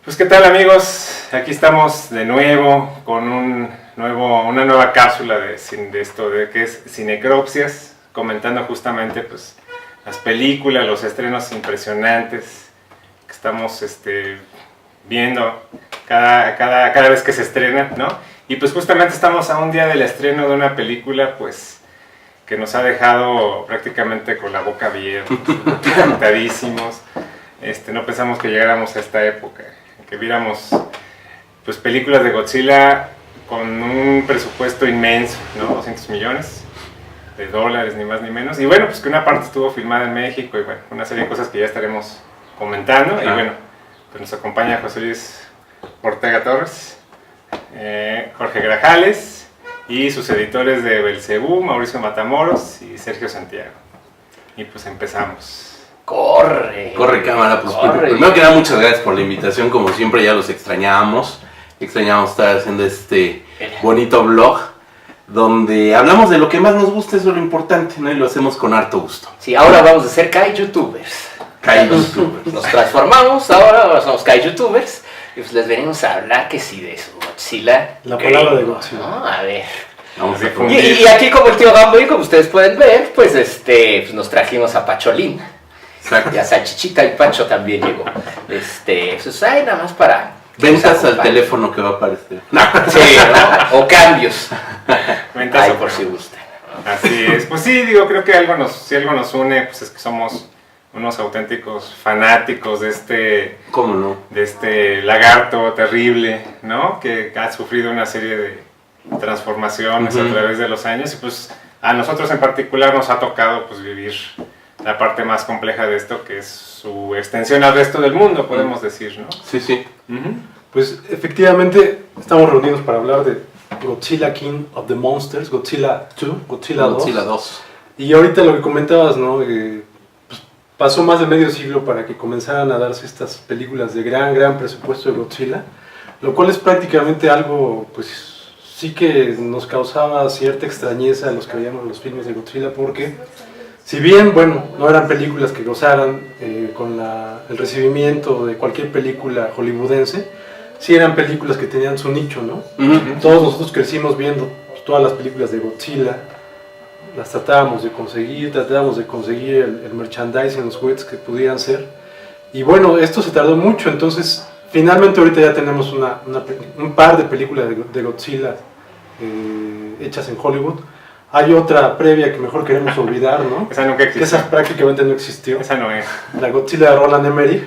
Pues qué tal, amigos, aquí estamos de nuevo con una nueva cápsula de esto de que es Cinecropsias, comentando justamente pues las películas, los estrenos impresionantes que estamos viendo cada vez que se estrenan, ¿no? Y pues justamente estamos a un día del estreno de una película pues que nos ha dejado prácticamente con la boca abierta, encantadísimos. No pensamos que llegáramos a esta época, que viéramos pues películas de Godzilla con un presupuesto inmenso, ¿no? 200 millones de dólares, ni más ni menos. Y bueno, pues que una parte estuvo filmada en México y bueno, una serie de cosas que ya estaremos comentando. Y bueno, pues nos acompaña José Luis Ortega Torres, Jorge Grajales y sus editores de Belcebú, Mauricio Matamoros y Sergio Santiago. Y pues empezamos. Corre cámara, pues primero que nada muchas gracias por la invitación, como siempre ya los extrañábamos estar haciendo este bonito vlog donde hablamos de lo que más nos gusta, eso es lo importante, ¿no? Y lo hacemos con harto gusto. Sí, ahora vamos a ser Kai-YouTubers. Nos transformamos, ahora somos Kai-YouTubers y pues les venimos a hablar que sí de eso, Godzilla. La palabra de Godzilla. ¿No? A ver. Vamos a difundir. Y aquí como el tío Gamboy, como ustedes pueden ver, pues pues nos trajimos a Pacholín. Exacto. Y a Salchichita y Pancho también llegó. Pues ahí nada más para... Ventas al teléfono que va a aparecer. Sí, ¿no? O cambios. Ventas Ay, o por cambios. si gusten. Así es, pues sí, digo, creo que si algo nos une, pues es que somos unos auténticos fanáticos ¿Cómo no? de este lagarto terrible, ¿no? Que ha sufrido una serie de transformaciones a través de los años y pues a nosotros en particular nos ha tocado pues vivir la parte más compleja de esto, que es su extensión al resto del mundo, podemos decir, ¿no? Sí, sí. Pues efectivamente estamos reunidos para hablar de Godzilla King of the Monsters, Godzilla 2, Godzilla 2. Y ahorita lo que comentabas, ¿no? Pues pasó más de medio siglo para que comenzaran a darse estas películas de gran presupuesto de Godzilla, lo cual es prácticamente algo, pues sí que nos causaba cierta extrañeza a los que veíamos los filmes de Godzilla, porque si bien, bueno, no eran películas que gozaran con el recibimiento de cualquier película hollywoodense, sí eran películas que tenían su nicho, ¿no? Todos nosotros crecimos viendo pues, todas las películas de Godzilla, las tratábamos de conseguir el merchandising, los juguetes que pudieran ser. Y bueno, esto se tardó mucho, entonces finalmente ahorita ya tenemos un par de películas de Godzilla hechas en Hollywood. Hay otra previa que mejor queremos olvidar, ¿no? Esa nunca existió. Esa prácticamente no existió. Esa no es. La Godzilla de Roland Emmerich.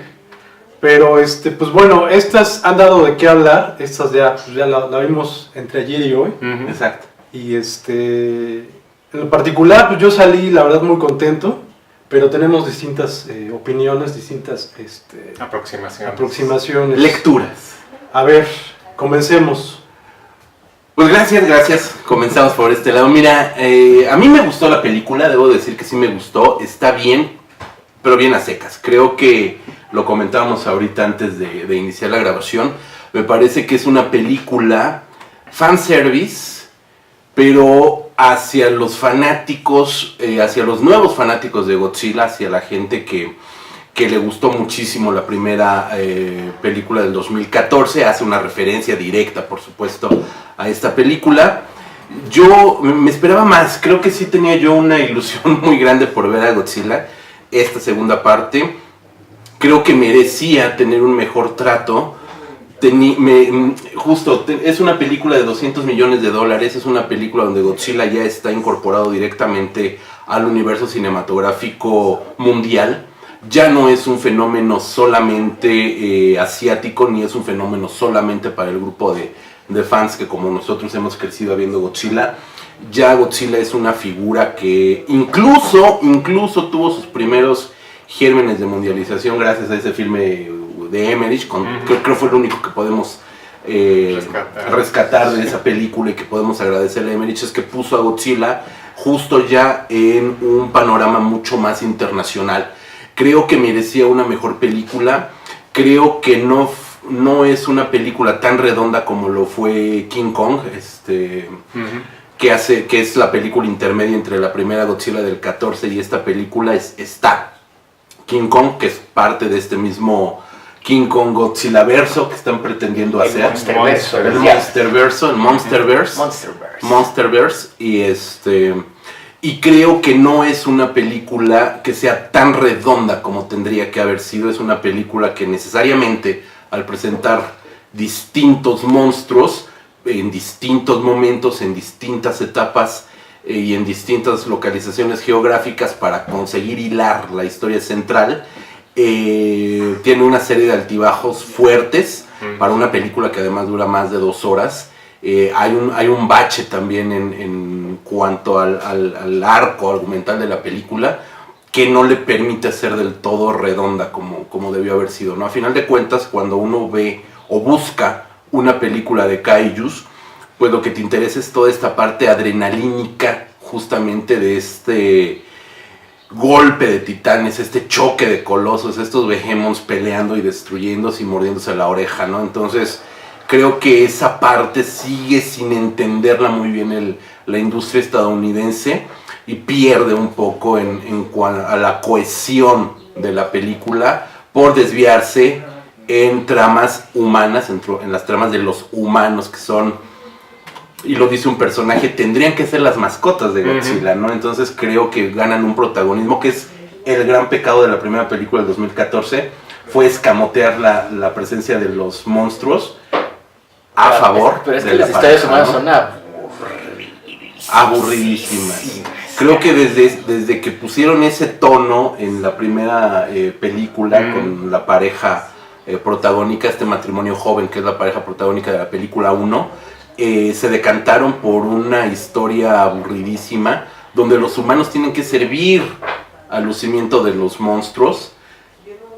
Pero, pues bueno, estas han dado de qué hablar. Estas ya la vimos entre ayer y hoy. Exacto. Y en lo particular, pues yo salí, la verdad, muy contento. Pero tenemos distintas opiniones, distintas aproximaciones. Lecturas. A ver, comencemos. Pues gracias. Comenzamos por este lado. Mira, a mí me gustó la película, debo decir que sí me gustó. Está bien, pero bien a secas. Creo que lo comentábamos ahorita antes de iniciar la grabación. Me parece que es una película fanservice, pero hacia los fanáticos, hacia los nuevos fanáticos de Godzilla, hacia la gente que le gustó muchísimo la primera película del 2014, hace una referencia directa, por supuesto, a esta película. Yo me esperaba más, creo que sí tenía yo una ilusión muy grande por ver a Godzilla, esta segunda parte. Creo que merecía tener un mejor trato. Es una película de 200 millones de dólares, es una película donde Godzilla ya está incorporado directamente al universo cinematográfico mundial. Ya no es un fenómeno solamente asiático, ni es un fenómeno solamente para el grupo de fans que como nosotros hemos crecido viendo Godzilla. Ya Godzilla es una figura que incluso tuvo sus primeros gérmenes de mundialización gracias a ese filme de Emmerich, creo fue lo único que podemos rescatar de esa película y que podemos agradecerle a Emmerich, es que puso a Godzilla justo ya en un panorama mucho más internacional. Creo que merecía una mejor película, creo que no es una película tan redonda como lo fue King Kong, que es la película intermedia entre la primera Godzilla del 14 y esta película. Está King Kong, que es parte de este mismo King Kong Godzilla verso que están pretendiendo El hacer. Monsterverso. El ya. Monsterverso, el Monsterverse. Monsterverse. Monsterverse y creo que no es una película que sea tan redonda como tendría que haber sido. Es una película que necesariamente al presentar distintos monstruos en distintos momentos, en distintas etapas y en distintas localizaciones geográficas para conseguir hilar la historia central, tiene una serie de altibajos fuertes para una película que además dura más de 2 horas. Hay un bache también en cuanto al arco argumental de la película que no le permite ser del todo redonda como debió haber sido, ¿no? A final de cuentas, cuando uno ve o busca una película de kaijus, pues lo que te interesa es toda esta parte adrenalínica justamente de este golpe de titanes, este choque de colosos, estos behemoths peleando y destruyéndose y mordiéndose la oreja, ¿no? Entonces creo que esa parte sigue sin entenderla muy bien la industria estadounidense y pierde un poco en cuanto a la cohesión de la película por desviarse en tramas humanas, en las tramas de los humanos que son, y lo dice un personaje, tendrían que ser las mascotas de Godzilla, ¿no? Entonces creo que ganan un protagonismo que es el gran pecado de la primera película del 2014, fue escamotear la presencia de los monstruos a favor pero es de que la las historias pareja, humanas ¿no? son Aburridísimas. Creo que desde que pusieron ese tono en la primera película con la pareja protagónica, este matrimonio joven que es la pareja protagónica de la película 1, se decantaron por una historia aburridísima donde los humanos tienen que servir al lucimiento de los monstruos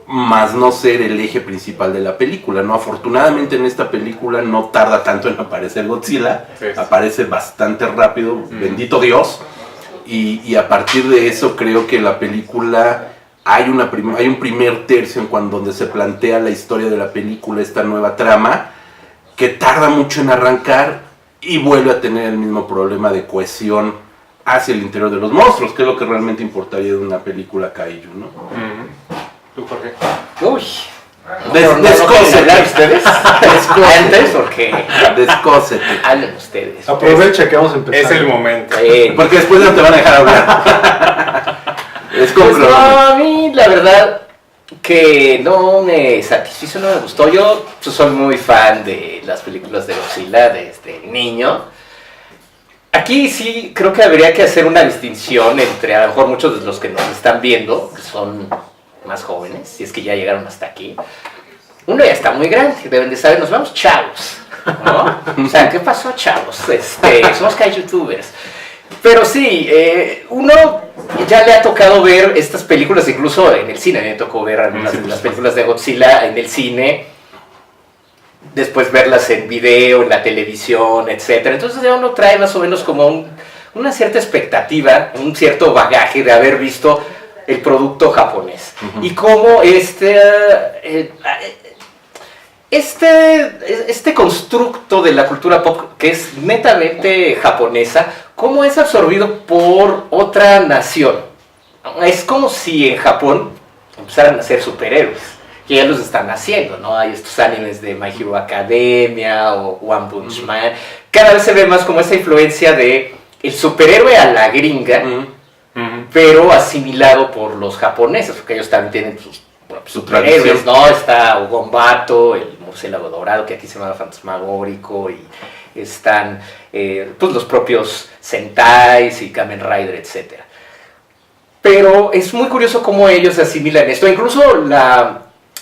más no ser el eje principal de la película, ¿no? Afortunadamente en esta película no tarda tanto en aparecer Godzilla, Sí. aparece bastante rápido, bendito Dios, y a partir de eso creo que la película hay un primer tercio donde se plantea la historia de la película, esta nueva trama, que tarda mucho en arrancar y vuelve a tener el mismo problema de cohesión hacia el interior de los monstruos, que es lo que realmente importaría de una película kaiju, ¿no? ¿Tú por qué? Uy. Descósete. ¿Quieren hablar ustedes? Antes, porque Descósete. hablen ustedes. Aprovecha que vamos a empezar. Es el momento. Porque después no te van a dejar hablar. Es Pues como no, a mí la verdad que no me satisfizo, no me gustó. Yo soy muy fan de las películas de Godzilla desde niño. Aquí sí creo que habría que hacer una distinción entre a lo mejor muchos de los que nos están viendo, que son más jóvenes, si es que ya llegaron hasta aquí. Uno ya está muy grande, deben de saber, nos vamos chavos, ¿no? O sea, ¿qué pasó, chavos? Somos kaijutubers. Pero sí, uno ya le ha tocado ver estas películas, incluso en el cine. A mí me tocó ver algunas de las películas de Godzilla en el cine, después verlas en video, en la televisión, etc. Entonces ya uno trae más o menos como una cierta expectativa, un cierto bagaje de haber visto el producto japonés. Y cómo este constructo de la cultura pop, que es netamente japonesa, cómo es absorbido por otra nación. Es como si en Japón empezaran a ser superhéroes, que ya los están haciendo, ¿no? Hay estos animes de My Hero Academia o One Punch Man. Cada vez se ve más como esa influencia de el superhéroe a la gringa, pero asimilado por los japoneses, porque ellos también tienen sus superhéroes, ¿no? Está Ogombato, el murciélago dorado, que aquí se llama Fantasmagórico, y están pues los propios Sentais y Kamen Rider, etc. Pero es muy curioso cómo ellos asimilan esto. Incluso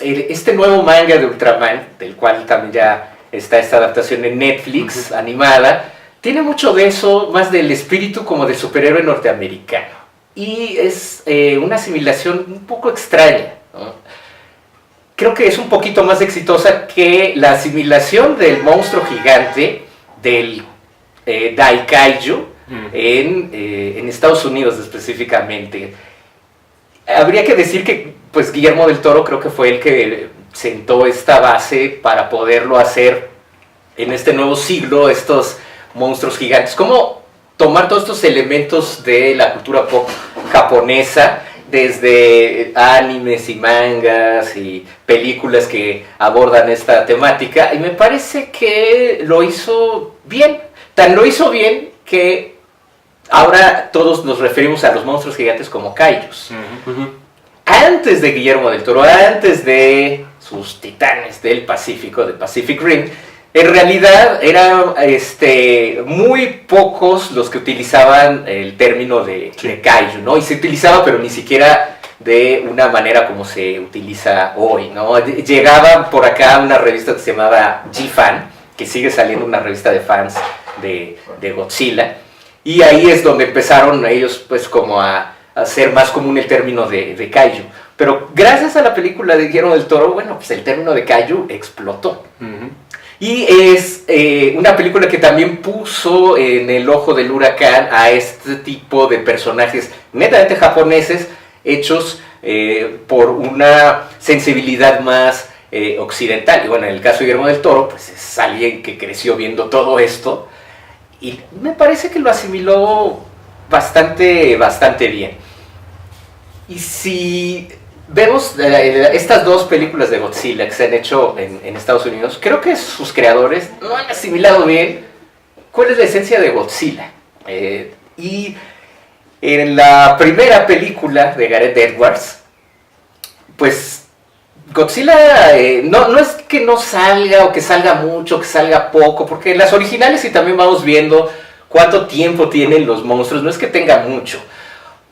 este nuevo manga de Ultraman, del cual también ya está esta adaptación en Netflix, animada, tiene mucho de eso, más del espíritu como del superhéroe norteamericano. Y es una asimilación un poco extraña, ¿no? Creo que es un poquito más exitosa que la asimilación del monstruo gigante, del Daikaiju, en Estados Unidos específicamente. Habría que decir que pues Guillermo del Toro creo que fue el que sentó esta base para poderlo hacer en este nuevo siglo, estos monstruos gigantes. ¿Cómo tomar todos estos elementos de la cultura pop japonesa, desde animes y mangas y películas que abordan esta temática, y me parece que lo hizo bien. Tan lo hizo bien que ahora todos nos referimos a los monstruos gigantes como kaijus. Antes de Guillermo del Toro, antes de sus titanes del Pacífico, de Pacific Rim, en realidad eran muy pocos los que utilizaban el término de kaiju, ¿no? Y se utilizaba, pero ni siquiera de una manera como se utiliza hoy, ¿no? Llegaba por acá una revista que se llamaba G-Fan, que sigue saliendo, una revista de fans de Godzilla, y ahí es donde empezaron ellos pues como a hacer más común el término de kaiju. Pero gracias a la película de Guillermo del Toro, bueno, pues el término de kaiju explotó. Y es una película que también puso en el ojo del huracán a este tipo de personajes netamente japoneses, hechos por una sensibilidad más occidental. Y bueno, en el caso de Guillermo del Toro, pues es alguien que creció viendo todo esto, y me parece que lo asimiló bastante bien. Y si vemos estas dos películas de Godzilla que se han hecho en Estados Unidos, creo que sus creadores no han asimilado bien cuál es la esencia de Godzilla. Y en la primera película de Gareth Edwards, pues Godzilla no es que no salga o que salga mucho, que salga poco, porque en las originales, si también vamos viendo cuánto tiempo tienen los monstruos, no es que tenga mucho.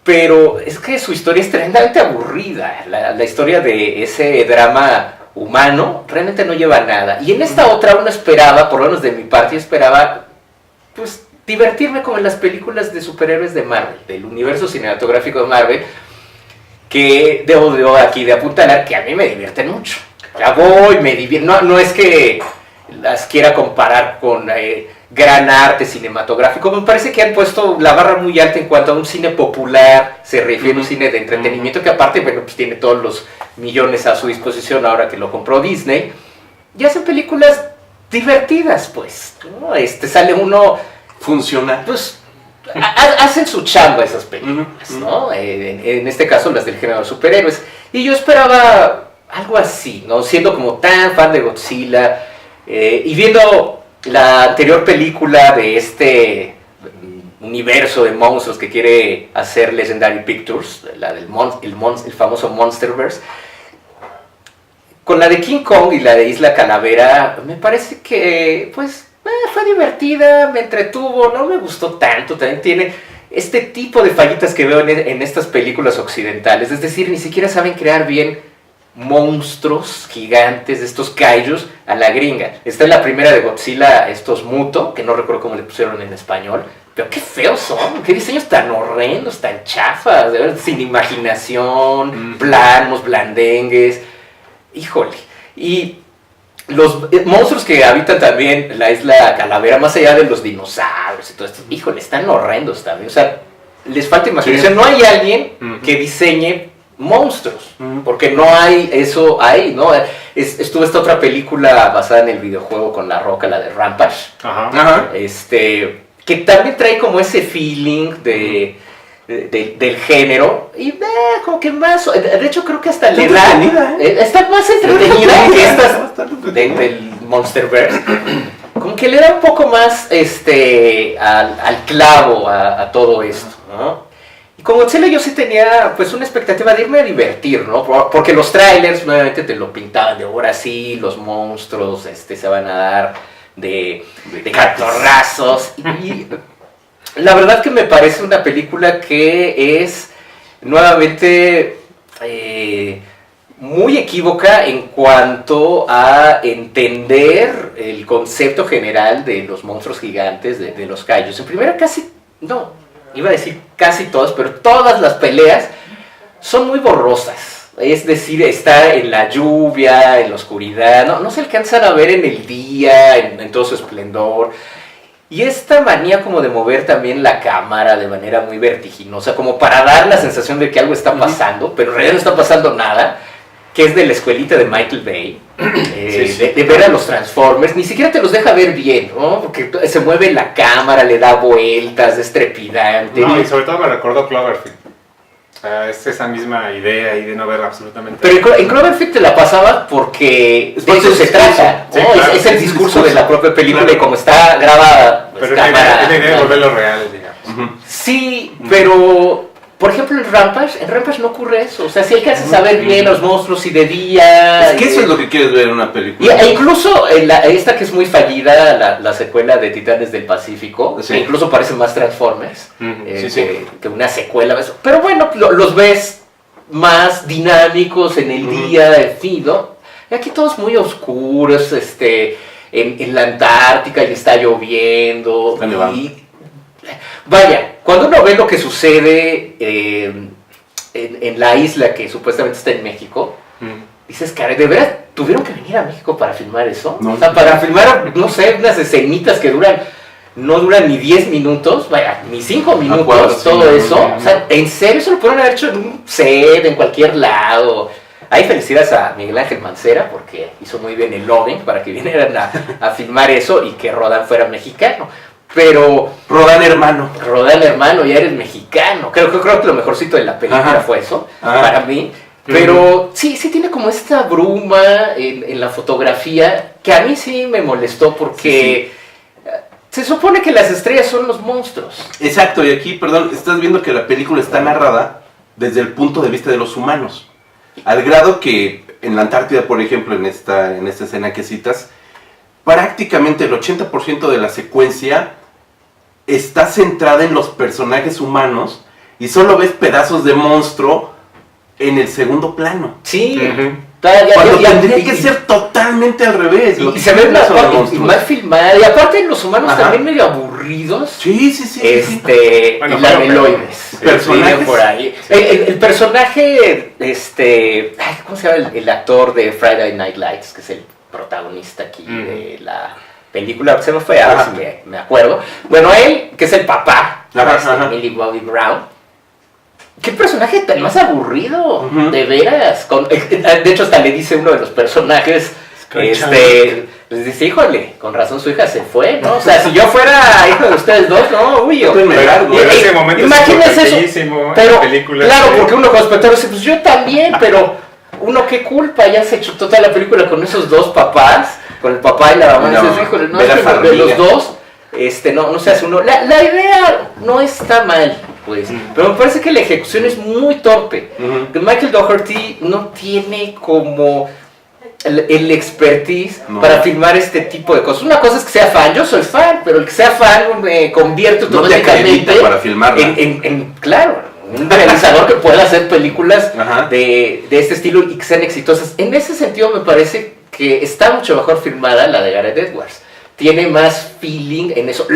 Pero es que su historia es tremendamente aburrida. La historia de ese drama humano realmente no lleva a nada. Y en esta otra uno esperaba, por lo menos de mi parte, esperaba pues divertirme como en las películas de superhéroes de Marvel, del universo cinematográfico de Marvel, que debo aquí de apuntalar que a mí me divierten mucho. Ya voy, me divierto. No es que las quiera comparar con gran arte cinematográfico. Me parece que han puesto la barra muy alta en cuanto a un cine popular se refiere, un cine de entretenimiento que aparte, bueno, pues tiene todos los millones a su disposición ahora que lo compró Disney, y hacen películas divertidas, pues, ¿no? Sale uno... Funciona. Pues hacen su chamba esas películas, ¿no? En este caso las del género de superhéroes. Y yo esperaba algo así, ¿no? Siendo como tan fan de Godzilla y viendo la anterior película de este universo de monstruos que quiere hacer Legendary Pictures, la del el famoso Monsterverse, con la de King Kong y la de Isla Calavera, me parece que pues fue divertida, me entretuvo, no me gustó tanto. También tiene este tipo de fallitas que veo en estas películas occidentales, es decir, ni siquiera saben crear bien monstruos gigantes, estos kaijus a la gringa. Está en la primera de Godzilla, estos Muto, que no recuerdo cómo le pusieron en español, pero qué feos son, qué diseños tan horrendos, tan chafas, de verdad, sin imaginación, planos, blandengues, híjole. Y los monstruos que habitan también la Isla Calavera, más allá de los dinosaurios y todo esto, híjole, están horrendos también, o sea, les falta imaginación. No hay alguien que diseñe monstruos, porque no hay eso ahí, ¿no? Estuvo esta otra película basada en el videojuego con La Roca, la de Rampage, que también trae como ese feeling del género, y como que más, de hecho creo que hasta le da, está más entretenida que estas del Monsterverse, como que le da un poco más al clavo a todo esto, ¿no? Y con Godzilla yo sí tenía pues una expectativa de irme a divertir, ¿no? Porque los trailers nuevamente te lo pintaban de ahora sí, los monstruos se van a dar de catorrazos, y la verdad que me parece una película que es nuevamente muy equívoca en cuanto a entender el concepto general de los monstruos gigantes, de los kaijus. En primera iba a decir casi todas, pero todas las peleas son muy borrosas. Es decir, está en la lluvia, en la oscuridad, no se alcanzan a ver en el día, en todo su esplendor. Y esta manía como de mover también la cámara de manera muy vertiginosa, como para dar la sensación de que algo está pasando, pero en realidad no está pasando nada, que es de la escuelita de Michael Bay, de ver a los Transformers, ni siquiera te los deja ver bien, ¿no? Porque se mueve la cámara, le da vueltas, es trepidante. No, y sobre todo me recordó Cloverfield. sea, es esa misma idea ahí de no ver absolutamente Pero nada. en Cloverfield te la pasaba porque de eso se trata, Sí, ¿no? claro, Es el sí, discurso discurso. de la propia película Claro. y como está grabada, pues, Pero es cámara, la idea de ¿no? volverlo real, digamos. Ujú. Sí, pero por ejemplo en Rampage no ocurre eso. O sea, si alcanzas a ver bien los monstruos y de día. Es que eso es lo que quieres ver en una Y, película. e incluso esta que es muy fallida, la secuela de Titanes del Pacífico, Sí. que incluso parece más Transformers Ujú, sí, sí. que una secuela. Pero bueno, los ves más dinámicos en el día, en fin, ¿no? Y aquí todos muy oscuros, en la Antártica y está lloviendo. Está nevando. Y, vaya, cuando uno ve lo que sucede en la isla que supuestamente está en México, Ujú. dices, caray, ¿de verdad tuvieron que venir a México para filmar eso? No. O sea, para filmar, no sé, unas escenitas que no duran ni 10 minutos, vaya, ni 5 minutos, cuadros, sí, todo no, eso. no, no. O sea, en serio, eso lo pudieron haber hecho en un set, en cualquier lado. Hay felicidades a Miguel Ángel Mancera porque hizo muy bien el lobbying para que vinieran a filmar eso y que Rodan fuera mexicano. Pero Rodan hermano. Rodan, hermano, ya eres mexicano. Creo que lo mejorcito de la película Ajá. fue eso, Ajá. para mí. Pero sí tiene como esta bruma en la fotografía que a mí sí me molestó porque se supone que las estrellas son los monstruos. Exacto, y aquí, perdón, estás viendo que la película está narrada desde el punto de vista de los humanos. Al grado que en la Antártida, por ejemplo, en esta escena que citas, prácticamente el 80% de la secuencia está centrada en los personajes humanos y solo ves pedazos de monstruo en el segundo plano. Sí, Ujú. Cuando ya- tendría ya- que ser totalmente al revés. Lo y que se ve son los y monstruos. mal filmada. Y aparte los humanos Ajá. también medio aburridos. Sí, sí, sí. sí. Bueno, Y bueno, lameloides. personajes. Viven por ahí. El personaje, ay, ¿cómo se llama el actor de Friday Night Lights? Que es el protagonista aquí de la película. Se me fue, a ver Ajá. si me acuerdo. Bueno, él, que es el papá Ajá, de ajá. Millie Bobby Brown. ¿Qué personaje tan más aburrido? Ujú. De veras. De hecho, hasta le dice uno de los personajes, Scratch les dice, híjole, con razón su hija se fue, ¿no? O sea, si yo fuera hijo de ustedes dos, no, uy, yo. Yo me largo. Pero en ese momento Imagínense es eso. bellísimo en Pero, la película. claro, Sí. porque uno como espectador dice, pues yo también, pero uno qué culpa, ya se chutó toda la película con esos dos papás, con el papá y la mamá, Y la y dices, mamá. híjole, no, Ve es la que de familia. los dos, no se hace uno. La idea no está mal, pues, pero me parece que la ejecución es muy torpe. Ujú. Que Michael Dougherty no tiene como el expertise No. para filmar este tipo de cosas. Una cosa es que sea fan, yo soy fan, pero el que sea fan me convierte No te automáticamente acredita para filmarla. claro, un realizador que pueda hacer películas Ajá. de este estilo y que sean exitosas. En ese sentido me parece que está mucho mejor filmada la de Gareth Edwards. Tiene más feeling en eso.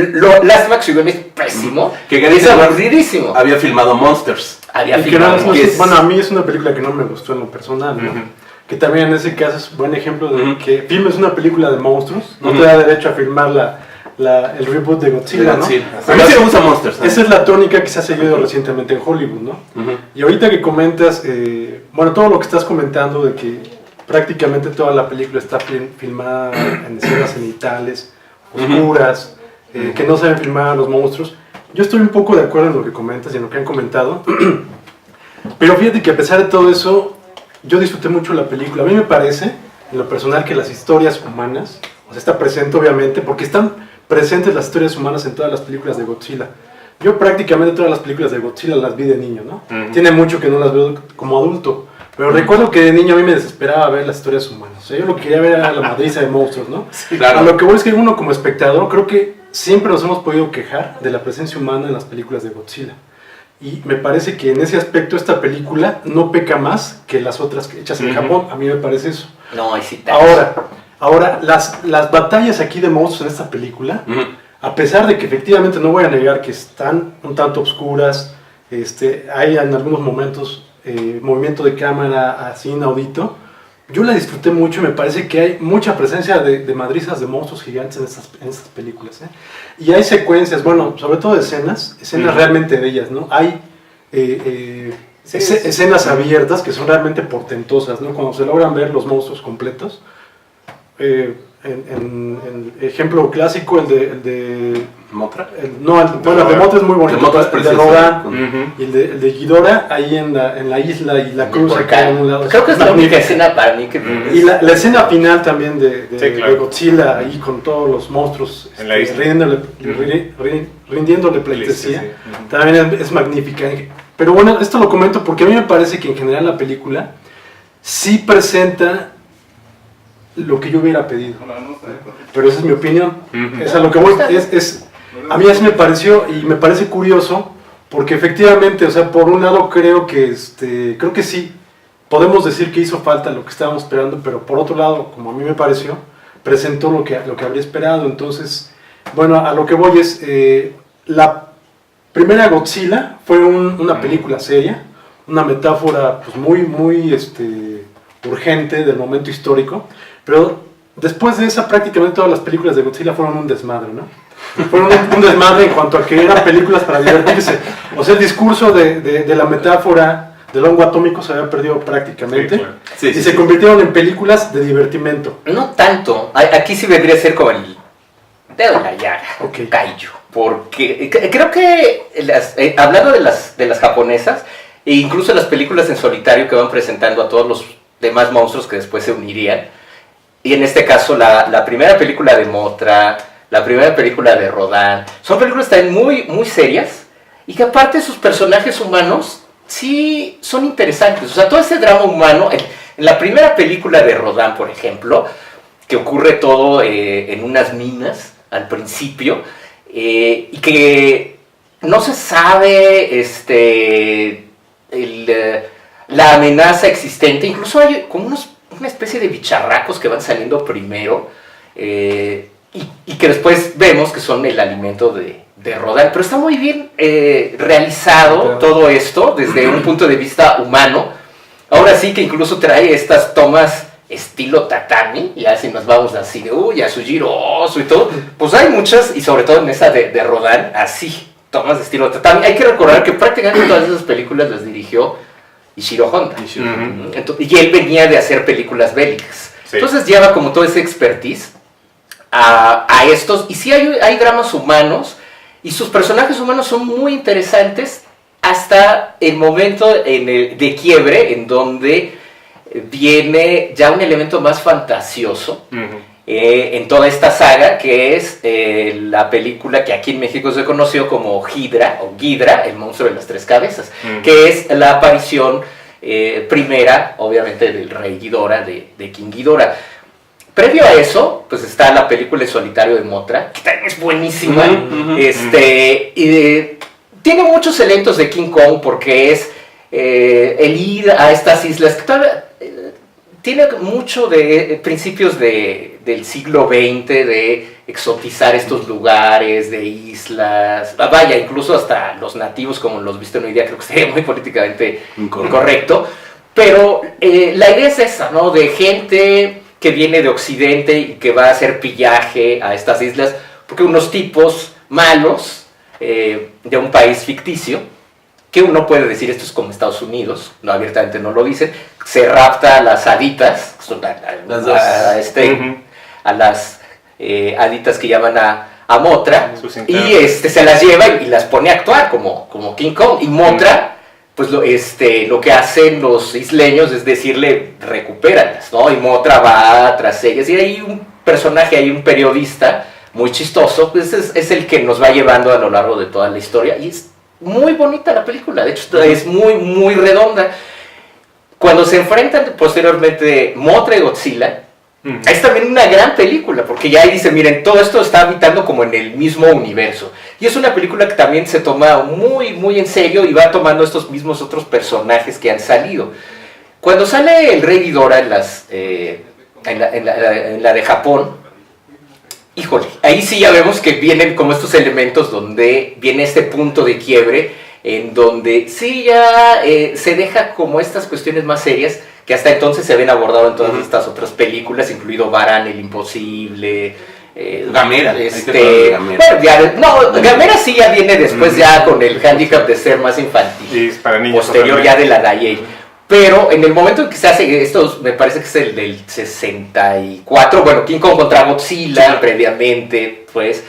Lástima que su guion es pésimo. Que Gareth es Edwards aburridísimo. Había filmado Monsters. Había Y que filmado. no, que es- bueno, a mí es una película que no me gustó en lo personal, ¿no? Ujú. Que también en ese caso es buen ejemplo de Ujú. que filmes una película de monstruos, no Ujú. te da derecho a filmar el reboot de Godzilla, ¿no? Sí. A Pero mí sí esa- me gusta Monsters. Esa es la tónica que se ha seguido recientemente en Hollywood, ¿no? Ujú. Y ahorita que comentas, bueno, todo lo que estás comentando de que prácticamente toda la película está filmada en escenas cenitales, oscuras, que no saben filmar a los monstruos. Yo estoy un poco de acuerdo en lo que comentas y en lo que han comentado. Pero fíjate que a pesar de todo eso, yo disfruté mucho la película. A mí me parece, en lo personal, que las historias humanas, o sea, está presente obviamente, porque están presentes las historias humanas en todas las películas de Godzilla. Yo prácticamente todas las películas de Godzilla las vi de niño, ¿no? Ujú. Tiene mucho que no las veo como adulto. Pero recuerdo que de niño a mí me desesperaba ver las historias humanas. O sea, yo lo que quería ver era la madriza de monstruos, ¿no? Claro. A lo que voy es que uno como espectador creo que siempre nos hemos podido quejar de la presencia humana en las películas de Godzilla. Y me parece que en ese aspecto esta película no peca más que las otras hechas en Ujú. Japón. A mí me parece eso. No, ahí sí. Ahora las batallas aquí de monstruos en esta película, Ujú. a pesar de que efectivamente no voy a negar que están un tanto obscuras, hay en algunos momentos movimiento de cámara así inaudito, yo la disfruté mucho y me parece que hay mucha presencia de madrizas de monstruos gigantes en estas películas. Y hay secuencias, bueno, sobre todo de escenas realmente bellas, ¿no? Hay escenas abiertas que son realmente portentosas, ¿no? Cuando se logran ver los monstruos completos, en ejemplo clásico, el de ¿Mothra? bueno, el de Mothra es muy bonito, Mothra es el de precioso. Rodin Ujú. y el de Ghidorah ahí en la isla y la cruz acá en un lado. Creo que es la única magnífica. escena para mí que... Y la escena final también Sí, claro. de Godzilla ahí con todos los monstruos En la isla. rindiéndole pleitesía, Sí, sí. Ujú. también es magnífica. Pero bueno, esto lo comento porque a mí me parece que en general la película sí presenta lo que yo hubiera pedido. Pero esa es mi opinión. Ujú. Es a lo que voy. A mí así me pareció y me parece curioso porque efectivamente, o sea, por un lado creo que sí, podemos decir que hizo falta lo que estábamos esperando, pero por otro lado, como a mí me pareció, presentó lo que habría esperado. Entonces, bueno, a lo que voy es, la primera Godzilla fue una película seria, una metáfora pues muy urgente del momento histórico, pero después de esa prácticamente todas las películas de Godzilla fueron un desmadre, ¿no? Fueron un desmadre en cuanto a que eran películas para divertirse. O sea, el discurso de la metáfora del hongo atómico se había perdido prácticamente. Sí, claro. Sí, Y sí, se sí. convirtieron en películas de divertimento. No tanto. Aquí sí vendría a ser como el dedo en la llaga. Ok. Kaiju. Porque creo que hablando de las japonesas, e incluso las películas en solitario que van presentando a todos los demás monstruos que después se unirían, y en este caso la primera película de Mothra, la primera película de Rodin, son películas también muy, muy serias, y que aparte sus personajes humanos sí son interesantes. O sea, todo ese drama humano, en la primera película de Rodin, por ejemplo, que ocurre todo en unas minas al principio, y que no se sabe la amenaza existente. Incluso hay como una especie de bicharracos que van saliendo primero, y que después vemos que son el alimento de Rodin. Pero está muy bien realizado todo esto desde un punto de vista humano. Ahora sí que incluso trae estas tomas estilo tatami, ya si nos vamos así de Yasujiro Ozu y todo, pues hay muchas, y sobre todo en esa de Rodin, así, tomas de estilo tatami. Hay que recordar que prácticamente todas esas películas las dirigió Ishiro Honda. Ujú. Y él venía de hacer películas bélicas. Sí. Entonces lleva como todo ese expertise a estos, y sí hay dramas humanos, y sus personajes humanos son muy interesantes hasta el momento de quiebre, en donde viene ya un elemento más fantasioso Ujú. en toda esta saga, que es la película que aquí en México se conoció como Hydra, o Ghidra, el monstruo de las tres cabezas, Ujú. que es la aparición primera, obviamente, del rey Ghidorah, de King Ghidorah. Previo a eso, pues está la película El solitario de Mothra, que también es buenísima. Ujú, ujú, Tiene muchos elementos de King Kong, porque es el ir a estas islas, que todavía tiene mucho de principios del siglo XX, de exotizar estos lugares, de islas, vaya, incluso hasta los nativos como los visten hoy día, creo que sería muy políticamente incorrecto, pero la idea es esa, ¿no? De gente que viene de Occidente y que va a hacer pillaje a estas islas, porque unos tipos malos de un país ficticio, que uno puede decir esto es como Estados Unidos, no abiertamente no lo dicen, se rapta a las haditas, Las dos. Ujú. a las haditas que llaman a Mothra, Sus y internos. se las lleva y las pone a actuar como King Kong. Y Mothra, pues lo que hacen los isleños es decirle, recupéralas, ¿no? Y Mothra va tras ellas, y hay un personaje, hay un periodista muy chistoso, pues es el que nos va llevando a lo largo de toda la historia, y es muy bonita la película, de hecho es muy, muy redonda. Cuando se enfrentan posteriormente Mothra y Godzilla, Ujú. es también una gran película, porque ya ahí dice, miren, todo esto está habitando como en el mismo universo. Y es una película que también se toma muy, muy en serio y va tomando estos mismos otros personajes que han salido. Cuando sale el Rey Ghidorah en la de Japón, híjole, ahí sí ya vemos que vienen como estos elementos donde viene este punto de quiebre, en donde sí ya se deja como estas cuestiones más serias que hasta entonces se habían abordado en todas estas otras películas, incluido Varan, el Imposible, Gamera, hay que hablar de Gamera. Bueno, Gamera sí ya viene después ya con el hándicap de ser más infantil, Y es para niños. posterior ya totalmente. de la Daiei. Pero en el momento en que se hace, esto me parece que es el del 64, bueno, King Kong contra Godzilla previamente, pues,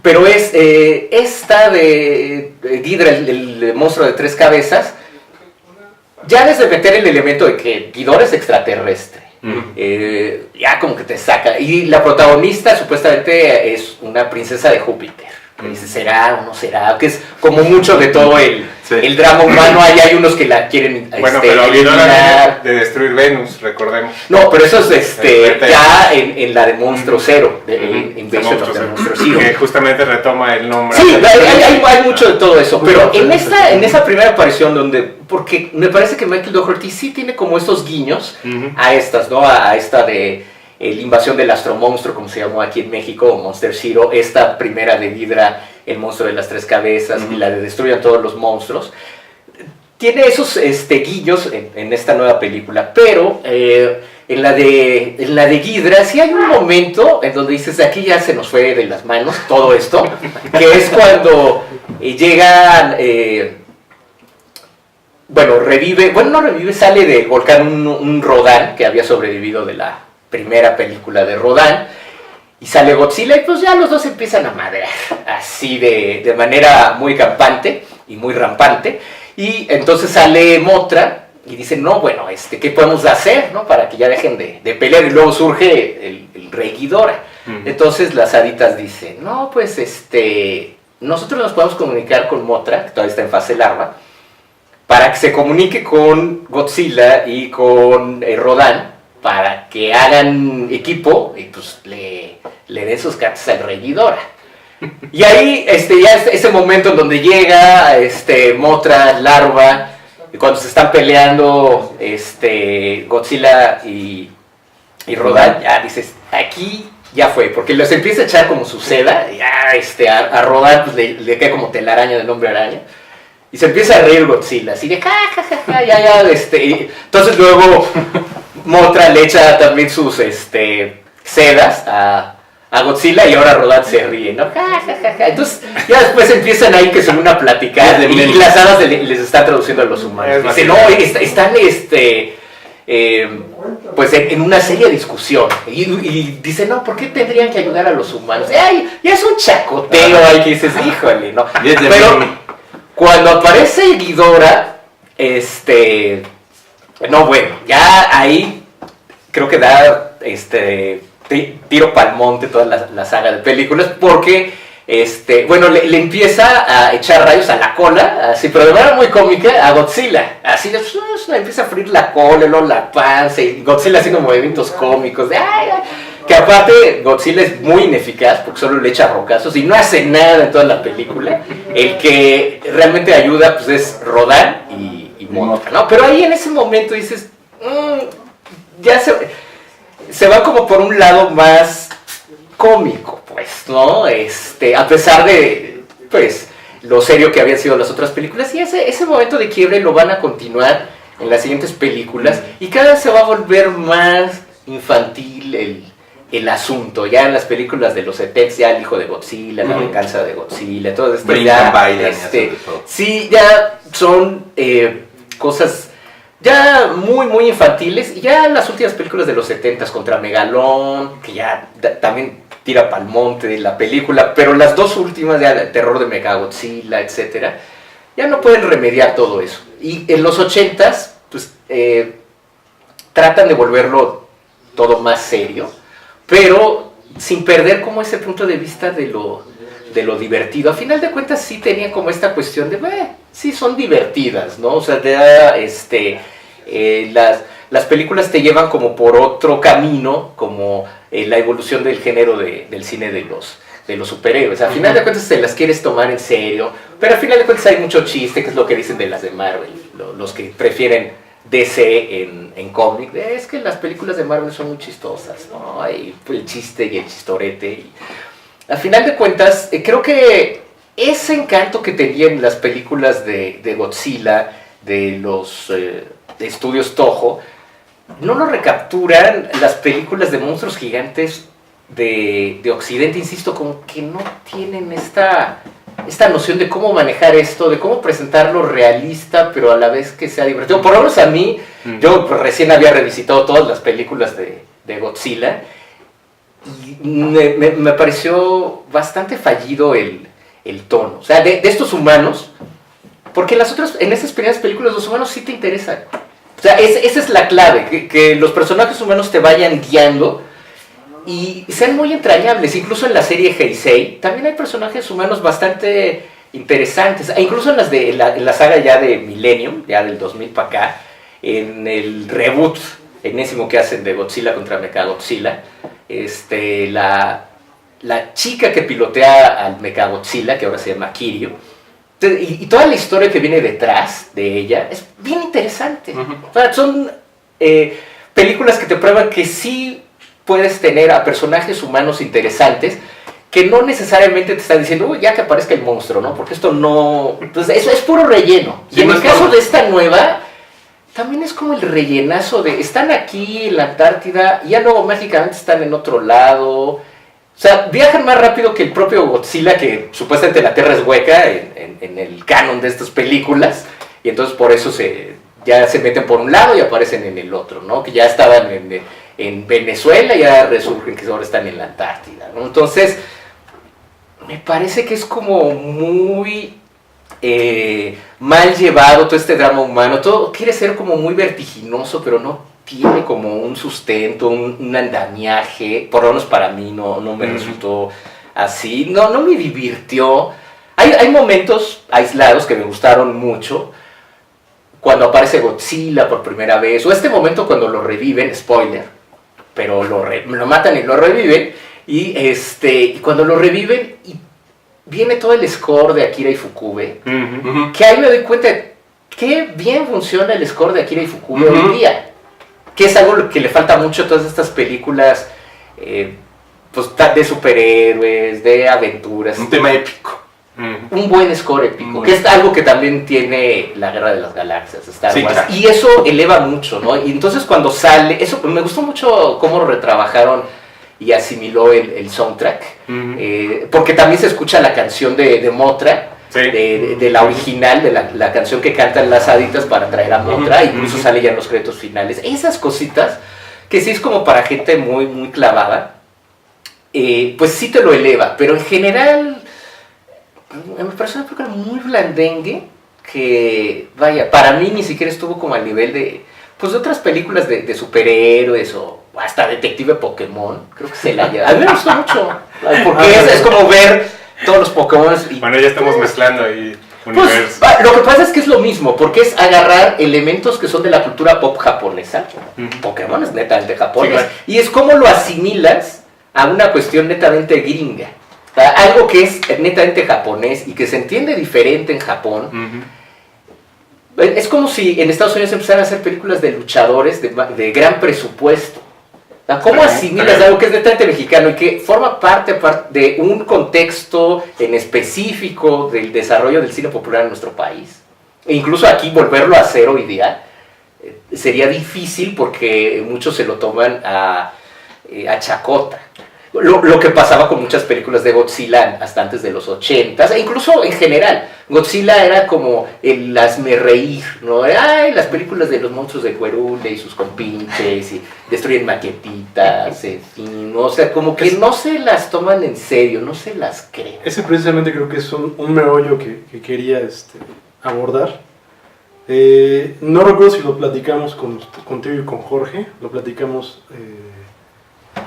pero es esta de Ghidorah, el monstruo de 3 cabezas, ya desde meter el elemento de que Ghidorah es extraterrestre, ya como que te saca, y la protagonista supuestamente es una princesa de Júpiter. Que dice, ¿será o no será? Que es como mucho de todo el drama humano. Ahí hay unos que la quieren bueno, pero Ghidorah de destruir Venus, recordemos. No, pero eso es ya en la de Monstruo Cero, de Invasion of the Monstruo Zero. Que justamente retoma el nombre. Sí, hay mucho de todo eso, pero en esa primera aparición porque me parece que Michael Dougherty sí tiene como estos guiños a estas, ¿no? A esta de la invasión del astromonstruo, como se llamó aquí en México, o Monster Zero, esta primera de Ghidorah, el monstruo de las 3 cabezas, y la de destruyan todos los monstruos. Tiene esos guiños en esta nueva película, pero en la de Ghidorah sí hay un momento en donde dices, de aquí ya se nos fue de las manos todo esto, que es cuando llegan... sale del volcán un Rodan que había sobrevivido de la primera película de Rodan, y sale Godzilla, y pues ya los dos empiezan a madrear, así de manera muy campante y muy rampante, y entonces sale Mothra, y dice, no, bueno, ¿qué podemos hacer, no? Para que ya dejen de pelear, y luego surge el rey Ghidorah. Entonces las haditas dicen, no, pues nosotros nos podemos comunicar con Mothra, que todavía está en fase larva, para que se comunique con Godzilla y con Rodan, para que hagan equipo y pues le den sus cartas al rey Ghidorah. Y ahí ya ese momento en donde llega Mothra, larva, y cuando se están peleando Godzilla y Rodan, ya dices, aquí ya fue, porque los empieza a echar como su seda, ya a Rodan pues, le cae como telaraña del hombre araña. Y se empieza a reír Godzilla, así de ya, entonces luego Mothra le echa también sus sedas a Godzilla, y ahora Rodan se ríe, ¿no? Entonces ya después empiezan ahí que son una platicar, y las hadas les están traduciendo a los humanos. Dicen, no, están pues en una seria discusión, y dicen, no, ¿por qué tendrían que ayudar a los humanos? Ay, ya es un chacoteo ahí que dices, híjole, ¿no? Pero cuando aparece Ghidorah, no, bueno, ya ahí creo que da tiro pa'l monte toda la saga de películas, porque le empieza a echar rayos a la cola, así, pero de manera muy cómica, a Godzilla, así le empieza a freír la cola, luego la panza, y Godzilla haciendo movimientos cómicos, que aparte Godzilla es muy ineficaz porque solo le echa rocazos y no hace nada en toda la película. El que realmente ayuda pues es Rodan y Mothra, ¿no? Pero ahí en ese momento dices, ya se va como por un lado más cómico, pues, ¿no? A pesar de, pues, lo serio que habían sido las otras películas, y ese momento de quiebre lo van a continuar en las siguientes películas, y cada vez se va a volver más infantil el asunto. Ya en las películas de los 70, ya el hijo de Godzilla, la venganza de Godzilla, todo esto ya, sí, ya son cosas ya muy infantiles. Y ya las últimas películas de los 70 contra Megalón, que ya también tira pa'l monte de la película, pero las dos últimas, ya el terror de Mechagodzilla, etcétera, ya no pueden remediar todo eso. Y en los 80s, pues, tratan de volverlo todo más serio, pero sin perder como ese punto de vista de lo divertido. A final de cuentas sí tenían como esta cuestión de, sí son divertidas, ¿no? O sea, las películas te llevan como por otro camino, como la evolución del género del cine de los superhéroes. A final de cuentas te las quieres tomar en serio, pero a final de cuentas hay mucho chiste, que es lo que dicen de las de Marvel, los que prefieren DC en cómic, es que las películas de Marvel son muy chistosas, ¿no? Hay el chiste y el chistorete. Y a final de cuentas, creo que ese encanto que tenían las películas de Godzilla, de los estudios Toho, no lo recapturan las películas de monstruos gigantes de Occidente, insisto, como que no tienen esta noción de cómo manejar esto, de cómo presentarlo realista, pero a la vez que sea divertido. Por lo menos a mí, yo recién había revisitado todas las películas de Godzilla y me pareció bastante fallido el tono. O sea, de estos humanos, porque en esas primeras películas los humanos sí te interesan. O sea, esa es la clave, que los personajes humanos te vayan guiando y sean muy entrañables. Incluso en la serie Heisei también hay personajes humanos bastante interesantes. E incluso en la saga ya de Millennium, ya del 2000 para acá, en el reboot enésimo que hacen de Godzilla contra Mechagodzilla, la chica que pilotea al Mechagodzilla, que ahora se llama Kiryu, y toda la historia que viene detrás de ella es bien interesante. O sea, son películas que te prueban que sí puedes tener a personajes humanos interesantes que no necesariamente te están diciendo, uy, ya que aparezca el monstruo, ¿no? Porque esto no... Entonces, eso es puro relleno. Sí, y en no el es caso como... de esta nueva, también es como el rellenazo de, están aquí en la Antártida y ya luego mágicamente están en otro lado. O sea, viajan más rápido que el propio Godzilla, que supuestamente la Tierra es hueca en el canon de estas películas, y entonces por eso ya se meten por un lado y aparecen en el otro, ¿no? Que ya estaban en Venezuela y ya resurgen que ahora están en la Antártida, ¿no? Entonces, me parece que es como muy mal llevado todo este drama humano. Todo quiere ser como muy vertiginoso, pero no tiene como un sustento, un andamiaje. Por lo menos para mí no me resultó así. No me divirtió. Hay momentos aislados que me gustaron mucho. Cuando aparece Godzilla por primera vez, o este momento cuando lo reviven, spoiler, pero lo matan y lo reviven, y cuando lo reviven, y viene todo el score de Akira Ifukube, que ahí me doy cuenta de qué bien funciona el score de Akira Ifukube hoy día, que es algo que le falta mucho a todas estas películas pues, de superhéroes, de aventuras. Un tema épico. Un buen score épico, que es algo que también tiene la Guerra de las Galaxias, Star Wars, claro. Y eso eleva mucho, ¿no? Y entonces cuando sale, eso me gustó mucho cómo retrabajaron y asimiló el soundtrack, porque también se escucha la canción de Mothra, sí. de la original, de la canción que cantan las haditas para traer a Mothra, incluso sale ya en los créditos finales. Esas cositas, que sí es como para gente muy, muy clavada, pues sí te lo eleva, pero en general me pareció una película muy blandengue, que vaya, para mí ni siquiera estuvo como al nivel de otras películas de superhéroes o hasta Detective Pokémon. Creo que se la lleva. A mí me gustó mucho, porque es como ver todos los Pokémon. Bueno, ya estamos mezclando ahí universos. Pues, lo que pasa es que es lo mismo, porque es agarrar elementos que son de la cultura pop japonesa. Pokémon es netamente japonés, sí, claro. Y es como lo asimilas a una cuestión netamente gringa. Algo que es netamente japonés y que se entiende diferente en Japón. Es como si en Estados Unidos empezaran a hacer películas de luchadores de gran presupuesto. ¿Cómo asimilas algo que es netamente mexicano y que forma parte de un contexto en específico del desarrollo del cine popular en nuestro país? E incluso aquí volverlo a hacer hoy día sería difícil, porque muchos se lo toman a chacota. Lo que pasaba con muchas películas de Godzilla hasta antes de los 80s, e incluso en general. Godzilla era como el hazmerreír, ¿no? Ay, las películas de los monstruos de Cuerule y sus compinches, y destruyen maquetitas, en fin, ¿no? O sea, como que no se las toman en serio, no se las creen. Ese precisamente creo que es un meollo que quería abordar. No recuerdo si lo platicamos contigo y con Jorge, lo platicamos...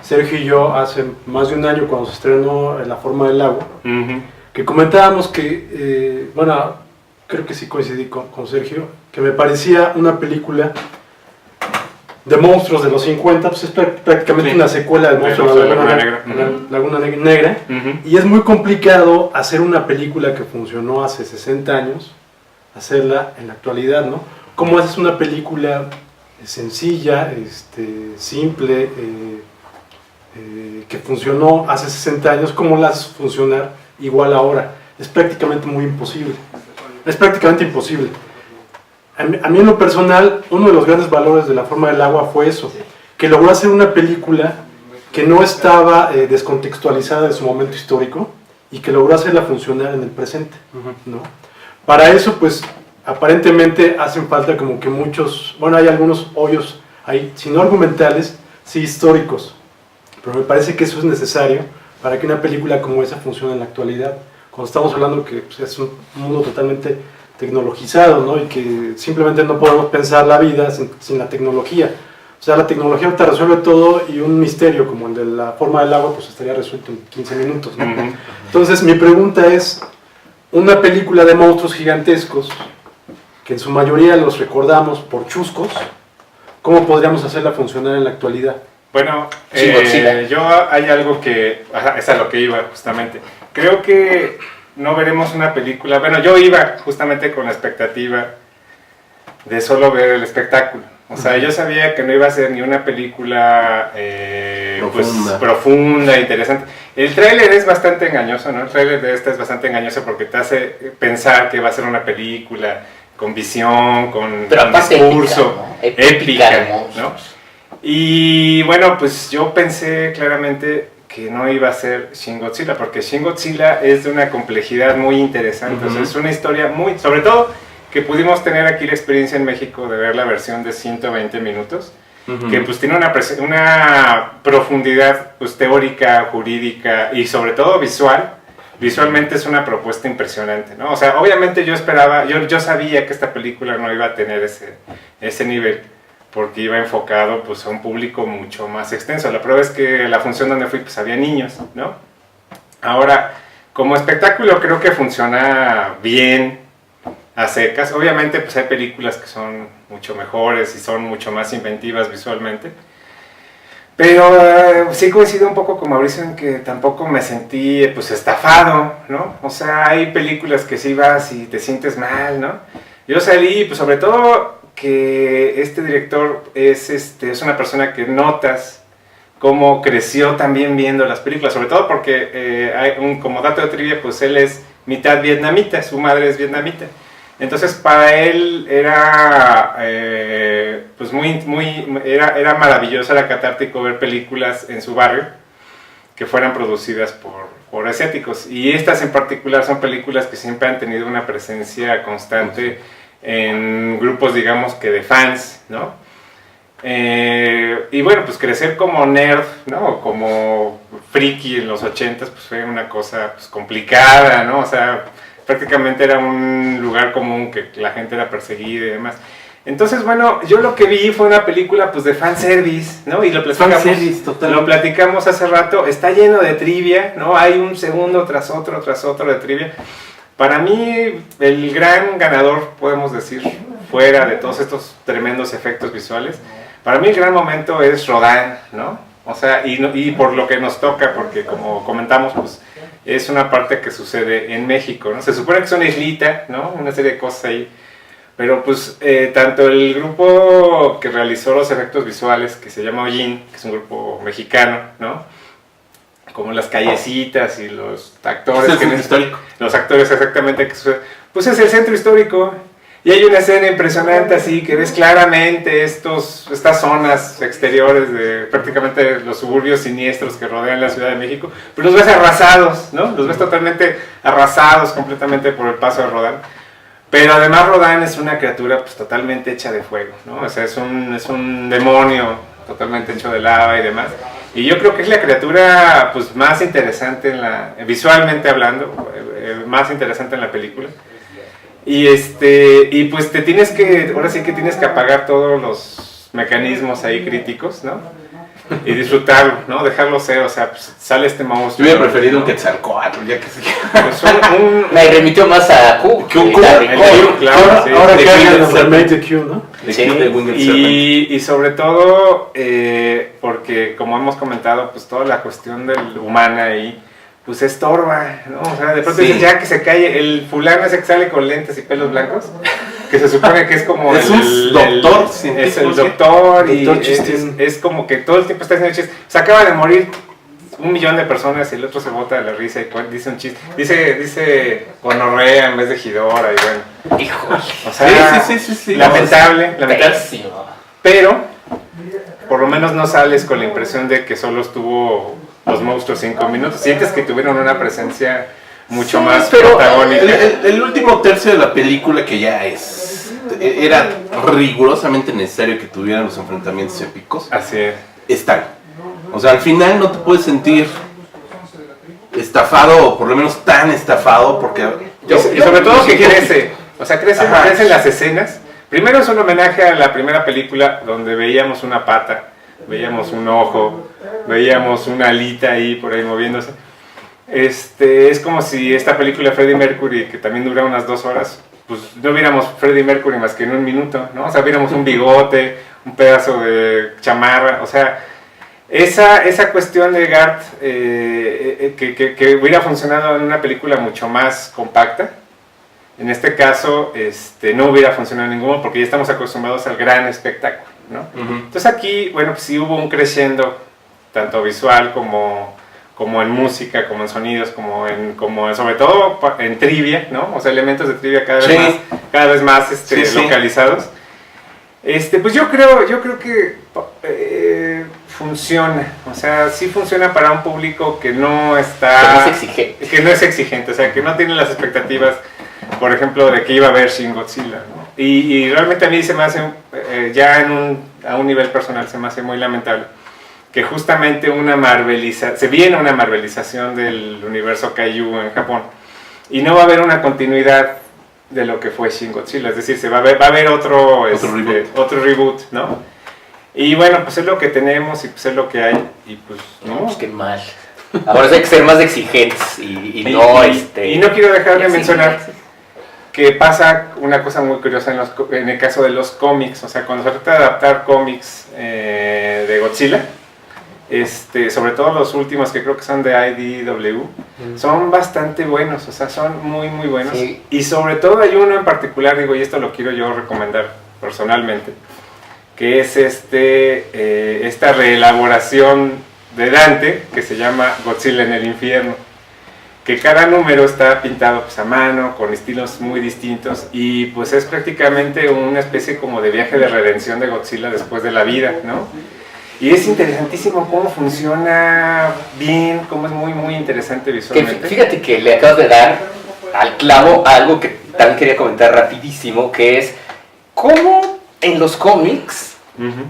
Sergio y yo hace más de un año, cuando se estrenó La Forma del Agua, que comentábamos que, bueno, creo que sí coincidí con Sergio, que me parecía una película de monstruos de los 50, pues es prácticamente una secuela del monstruo de la Laguna Negra, y es muy complicado hacer una película que funcionó hace 60 años, hacerla en la actualidad, ¿no? ¿Cómo haces una película sencilla, simple, que funcionó hace 60 años, cómo la haces funcionar igual ahora? Es prácticamente muy imposible. Es prácticamente imposible. A mí en lo personal, uno de los grandes valores de La Forma del Agua fue eso, que logró hacer una película que no estaba descontextualizada de su momento histórico, y que logró hacerla funcionar en el presente, ¿no? Para eso, pues, aparentemente hacen falta como que muchos, bueno, hay algunos hoyos ahí, si no argumentales, sí históricos, pero me parece que eso es necesario para que una película como esa funcione en la actualidad, cuando estamos hablando que pues, es un mundo totalmente tecnologizado, ¿no? Y que simplemente no podemos pensar la vida sin la tecnología. O sea, la tecnología ahorita resuelve todo y un misterio como el de la forma del agua pues estaría resuelto en 15 minutos, ¿no? Entonces mi pregunta es, una película de monstruos gigantescos, que en su mayoría los recordamos por chuscos, ¿cómo podríamos hacerla funcionar en la actualidad? Bueno, Sí, Godzilla. yo hay algo que, es a lo que iba justamente. Creo que no veremos una película, bueno, yo iba justamente con la expectativa de solo ver el espectáculo. O sea, yo sabía que no iba a ser ni una película profunda, interesante. El tráiler es bastante engañoso, ¿no? El tráiler de esta es bastante engañoso porque te hace pensar que va a ser una película con visión, con discurso, épica, ¿no? Y bueno, pues yo pensé claramente que no iba a ser Shin Godzilla, porque Shin Godzilla es de una complejidad muy interesante. O sea, es una historia muy, sobre todo, que pudimos tener aquí la experiencia en México de ver la versión de 120 minutos, que pues tiene una profundidad pues, teórica, jurídica y sobre todo visual. Visualmente es una propuesta impresionante, ¿no? O sea, obviamente yo esperaba, yo sabía que esta película no iba a tener ese nivel, porque iba enfocado pues, a un público mucho más extenso. La prueba es que la función donde fui pues había niños, ¿no? Ahora, como espectáculo creo que funciona bien, a secas. Obviamente pues hay películas que son mucho mejores y son mucho más inventivas visualmente, pero sí coincido un poco con Mauricio en que tampoco me sentí pues estafado, ¿no? O sea, hay películas que sí vas y te sientes mal, ¿no? Yo salí pues sobre todo que este director es una persona que notas cómo creció también viendo las películas, sobre todo porque como dato de trivia pues él es mitad vietnamita, su madre es vietnamita. Entonces para él era pues era maravilloso, era catártico ver películas en su barrio que fueran producidas por asiáticos. Y estas en particular son películas que siempre han tenido una presencia constante en grupos, digamos que de fans, ¿no? Y bueno, pues crecer como nerd, ¿no? Como friki en los 80s, pues fue una cosa pues, complicada, ¿no? O sea, prácticamente era un lugar común que la gente era perseguida y demás. Entonces, bueno, yo lo que vi fue una película pues de fanservice, ¿no? Y lo platicamos hace rato, está lleno de trivia, ¿no? Hay un segundo tras otro de trivia. Para mí, el gran ganador, podemos decir, fuera de todos estos tremendos efectos visuales, para mí el gran momento es Rodan, ¿no? O sea, y por lo que nos toca, porque como comentamos, pues es una parte que sucede en México, ¿no? Se supone que es una islita, ¿no? Una serie de cosas ahí. Pero pues tanto el grupo que realizó los efectos visuales, que se llama Hollín, que es un grupo mexicano, ¿no? Como las callecitas y los actores. Es el centro histórico. Los actores exactamente que sucede. Pues es el centro histórico. Y hay una escena impresionante así, que ves claramente estas zonas exteriores de prácticamente los suburbios siniestros que rodean la Ciudad de México, pero los ves arrasados, ¿no? Los ves totalmente arrasados completamente por el paso de Rodán. Pero además Rodán es una criatura pues totalmente hecha de fuego, ¿no? O sea, es un demonio totalmente hecho de lava y demás. Y yo creo que es la criatura pues más interesante visualmente hablando, más interesante en la película. Y pues ahora sí que tienes que apagar todos los mecanismos ahí críticos, ¿no? Y disfrutarlo, ¿no? Dejarlo ser, o sea, pues sale este monstruo. Yo hubiera preferido un Quetzalcóatl, ya que sí. Pues Me remitió más a Q. Claro, sí. Ahora que hagan el remake de Q, ¿no? Sí. Y sobre todo, porque como hemos comentado, pues toda la cuestión humana ahí, pues estorba, ¿no? O sea, de pronto dices, ya que se calle, el fulano ese que sale con lentes y pelos blancos, que se supone que es como es un doctor, es el doctor y es como que todo el tiempo está haciendo chistes. Se acaba de morir 1 millón de personas y el otro se bota de la risa y dice un chiste. Dice gonorrea en vez de Ghidorah y bueno. Híjole. O sea, sí. Lamentable. Pésimo. Pero, por lo menos no sales con la impresión de que solo estuvo los monstruos 5 minutos. Sientes que tuvieron una presencia mucho Sí, más pero protagónica. El último tercio de la película que ya era rigurosamente necesario que tuvieran los enfrentamientos épicos, Así es. están. O sea, al final no te puedes sentir estafado, o por lo menos tan estafado, porque... Y sobre todo que crece, o sea, Ajá. crecen las escenas. Primero es un homenaje a la primera película donde veíamos una pata, veíamos un ojo, veíamos una alita ahí por ahí moviéndose. Es como si esta película Freddie Mercury, que también dura unas 2 horas, pues no viéramos Freddie Mercury más que en 1 minuto, ¿no? O sea, viéramos un bigote, un pedazo de chamarra, o sea, esa cuestión de Garth que hubiera funcionado en una película mucho más compacta, en este caso no hubiera funcionado en ninguno porque ya estamos acostumbrados al gran espectáculo, ¿no? Ujú. Entonces aquí, bueno, pues sí hubo un crescendo, tanto visual como en música, como en sonidos, como sobre todo en trivia, ¿no? O sea, elementos de trivia Sí. cada vez más Sí, sí. localizados. Pues yo creo que funciona, o sea, sí funciona para un público que no está... Que no es exigente. Que no es exigente, o sea, que no tiene las expectativas, por ejemplo, de que iba a ver Shin Godzilla, ¿no? Y realmente a mí se me hace, ya a un nivel personal, se me hace muy lamentable que justamente se viene una marvelización del universo Kaiju en Japón y no va a haber una continuidad de lo que fue Shin Godzilla, es decir, va a haber otro reboot, ¿no? Y bueno, pues es lo que tenemos y pues es lo que hay y pues No, pues qué mal. Ahora hay que ser más exigentes y no, no quiero dejar de sí, mencionar sí. que pasa una cosa muy curiosa en el caso de los cómics, o sea, cuando se trata de adaptar cómics de Godzilla, sobre todo los últimos que creo que son de IDW, son bastante buenos, o sea, son muy muy buenos. Sí. Y sobre todo hay uno en particular, digo, y esto lo quiero yo recomendar personalmente, que es esta reelaboración de Dante, que se llama Godzilla en el infierno, que cada número está pintado pues, a mano, con estilos muy distintos, y pues es prácticamente una especie como de viaje de redención de Godzilla después de la vida, ¿no? Y es interesantísimo cómo funciona bien, cómo es muy muy interesante Que visualmente. fíjate que le acabas de dar al clavo algo que también quería comentar rapidísimo, que es cómo en los cómics Ujú.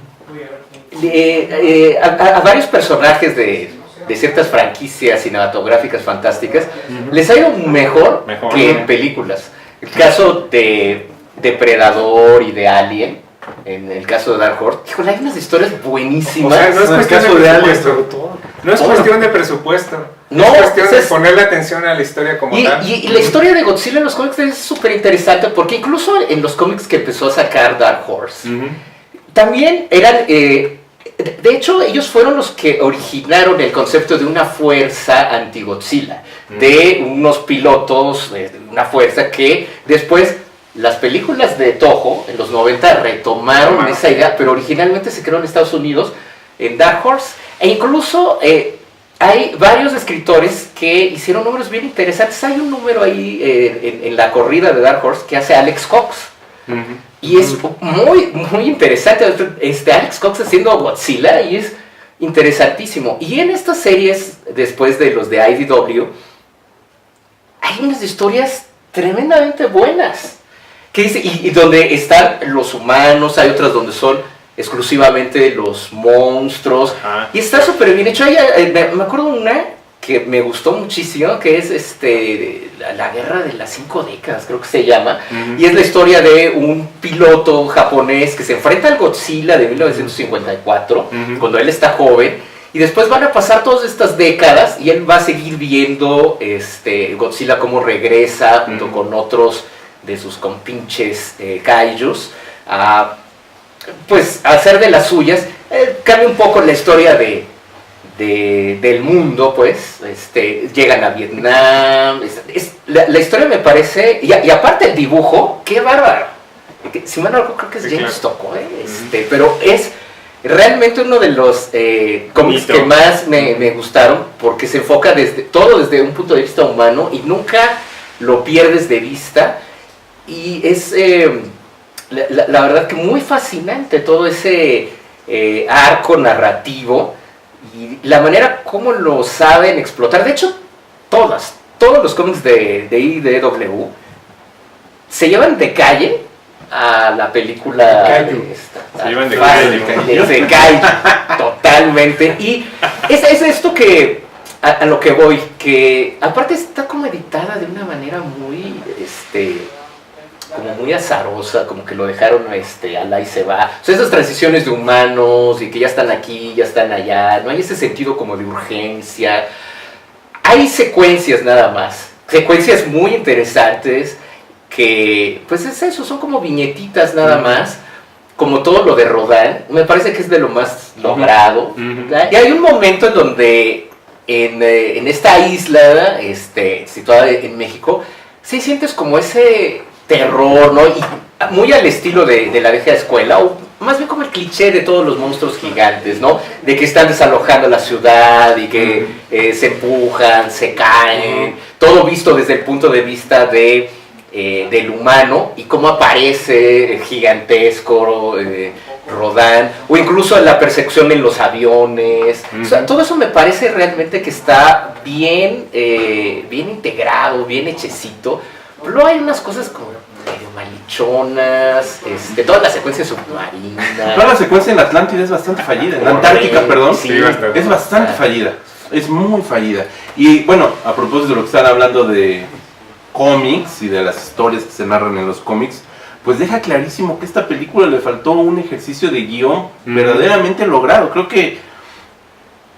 a varios personajes de ciertas franquicias cinematográficas fantásticas les ha ido mejor que en películas. El caso de Depredador y de Alien, en el caso de Dark Horse, híjole, hay unas historias buenísimas. O sea, no es En el cuestión caso de de Alien, presupuesto. sobre todo. No es cuestión de presupuesto, No, es cuestión de es- ponerle atención a la historia como tal. Y la historia de Godzilla en los cómics es súper interesante porque incluso en los cómics que empezó a sacar Dark Horse, Ujú. también eran... de hecho, ellos fueron los que originaron el concepto de una fuerza anti-Godzilla, de unos pilotos de una fuerza que después las películas de Toho en los 90 retomaron esa idea, pero originalmente se creó en Estados Unidos, en Dark Horse, e incluso hay varios escritores que hicieron números bien interesantes. Hay un número ahí en la corrida de Dark Horse que hace Alex Cox. Ujú. Y es muy, muy interesante. Alex Cox haciendo Godzilla y es interesantísimo. Y en estas series, después de los de IDW, hay unas historias tremendamente buenas. Que dice, y donde están los humanos, hay otras donde son exclusivamente los monstruos. Ajá. Y está súper bien hecho. Me acuerdo una que me gustó muchísimo, que es la guerra de las 5 décadas, creo que se llama. Ujú. Y es la historia de un piloto japonés que se enfrenta al Godzilla de 1954, Ujú. cuando él está joven. Y después van a pasar todas estas décadas y él va a seguir viendo Godzilla cómo regresa junto Ujú. con otros de sus compinches kaijus a pues a hacer de las suyas. Cambia un poco la historia del mundo, pues llegan a Vietnam. La historia me parece, y aparte el dibujo, qué bárbaro. Si mal no recuerdo, creo que es Sí, James claro. Tocco, pero es realmente uno de los cómics Bonito. que más me gustaron, porque se enfoca desde un punto de vista humano y nunca lo pierdes de vista. Y es la verdad que muy fascinante todo ese arco narrativo y la manera como lo saben explotar. De hecho, todos los cómics de IDW se llevan de calle a la película de esta. Se llevan de calle. Se cae totalmente. Y es esto que, a lo que voy, que aparte está como editada de una manera muy, como muy azarosa, como que lo dejaron ala y se va. O sea, esas transiciones de humanos y que ya están aquí, ya están allá, no hay ese sentido como de urgencia. Hay secuencias nada más, secuencias muy interesantes que, pues es eso, son como viñetitas nada más, como todo lo de Rodin, me parece que es de lo más logrado. Y hay un momento en donde en esta isla situada en México, sí sientes como ese terror, ¿no? Y muy al estilo de la vieja escuela, o más bien como el cliché de todos los monstruos gigantes, ¿no? De que están desalojando la ciudad y que se empujan, se caen, todo visto desde el punto de vista del humano y cómo aparece gigantesco Rodin, o incluso la persecución en los aviones. O sea, todo eso me parece realmente que está bien, bien integrado, bien hechecito. Luego hay unas cosas como medio malichonas, toda la secuencia submarina. Toda la secuencia en Atlántida es bastante fallida, en Antártica, perdón, sí, es bastante fallida, es muy fallida. Y bueno, a propósito de lo que están hablando de cómics y de las historias que se narran en los cómics, pues deja clarísimo que a esta película le faltó un ejercicio de guión verdaderamente logrado. Creo que,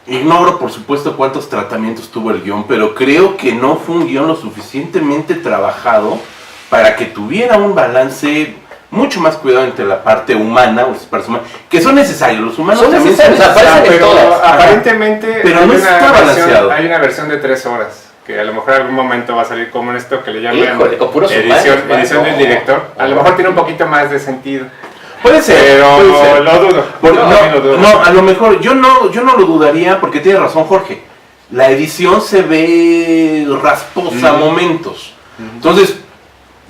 ignoro por supuesto cuántos tratamientos tuvo el guión, pero creo que no fue un guión lo suficientemente trabajado para que tuviera un balance mucho más cuidado entre la parte humana, o las partes humanas, que son necesarios, los humanos son también necesarios, son necesarios, aparecen en pero todas. aparentemente Pero hay no una está balanceado. Hay una versión de 3 horas, que a lo mejor en algún momento va a salir como en esto que le llaman Híjole, con puros edición, humanos, edición no. del director. A lo mejor tiene un poquito más de sentido. Puede ser, Pero puede ser. lo dudo. Por- Yo también lo dudo. no, a lo mejor, yo no lo dudaría porque tiene razón Jorge. La edición se ve rasposa a momentos. Entonces,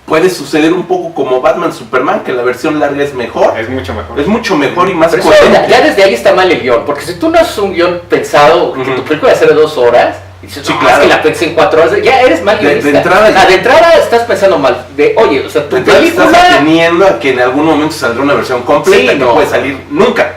puede suceder un poco como Batman Superman, que la versión larga es mejor. Es mucho mejor. Es mucho mejor y más Pero eso, coherente. ya desde ahí está mal el guión, porque si tú no haces un guión pensado, que tu película va a ser de 2 horas, y dices, Sí, no, claro. es que la pensé en 4 horas, ya eres mal De guionista. entrada ya. De entrada estás pensando mal, oye, o sea, tu Entonces, estás película... ateniendo a que en algún momento saldrá una versión completa Sí, que no. puede salir nunca.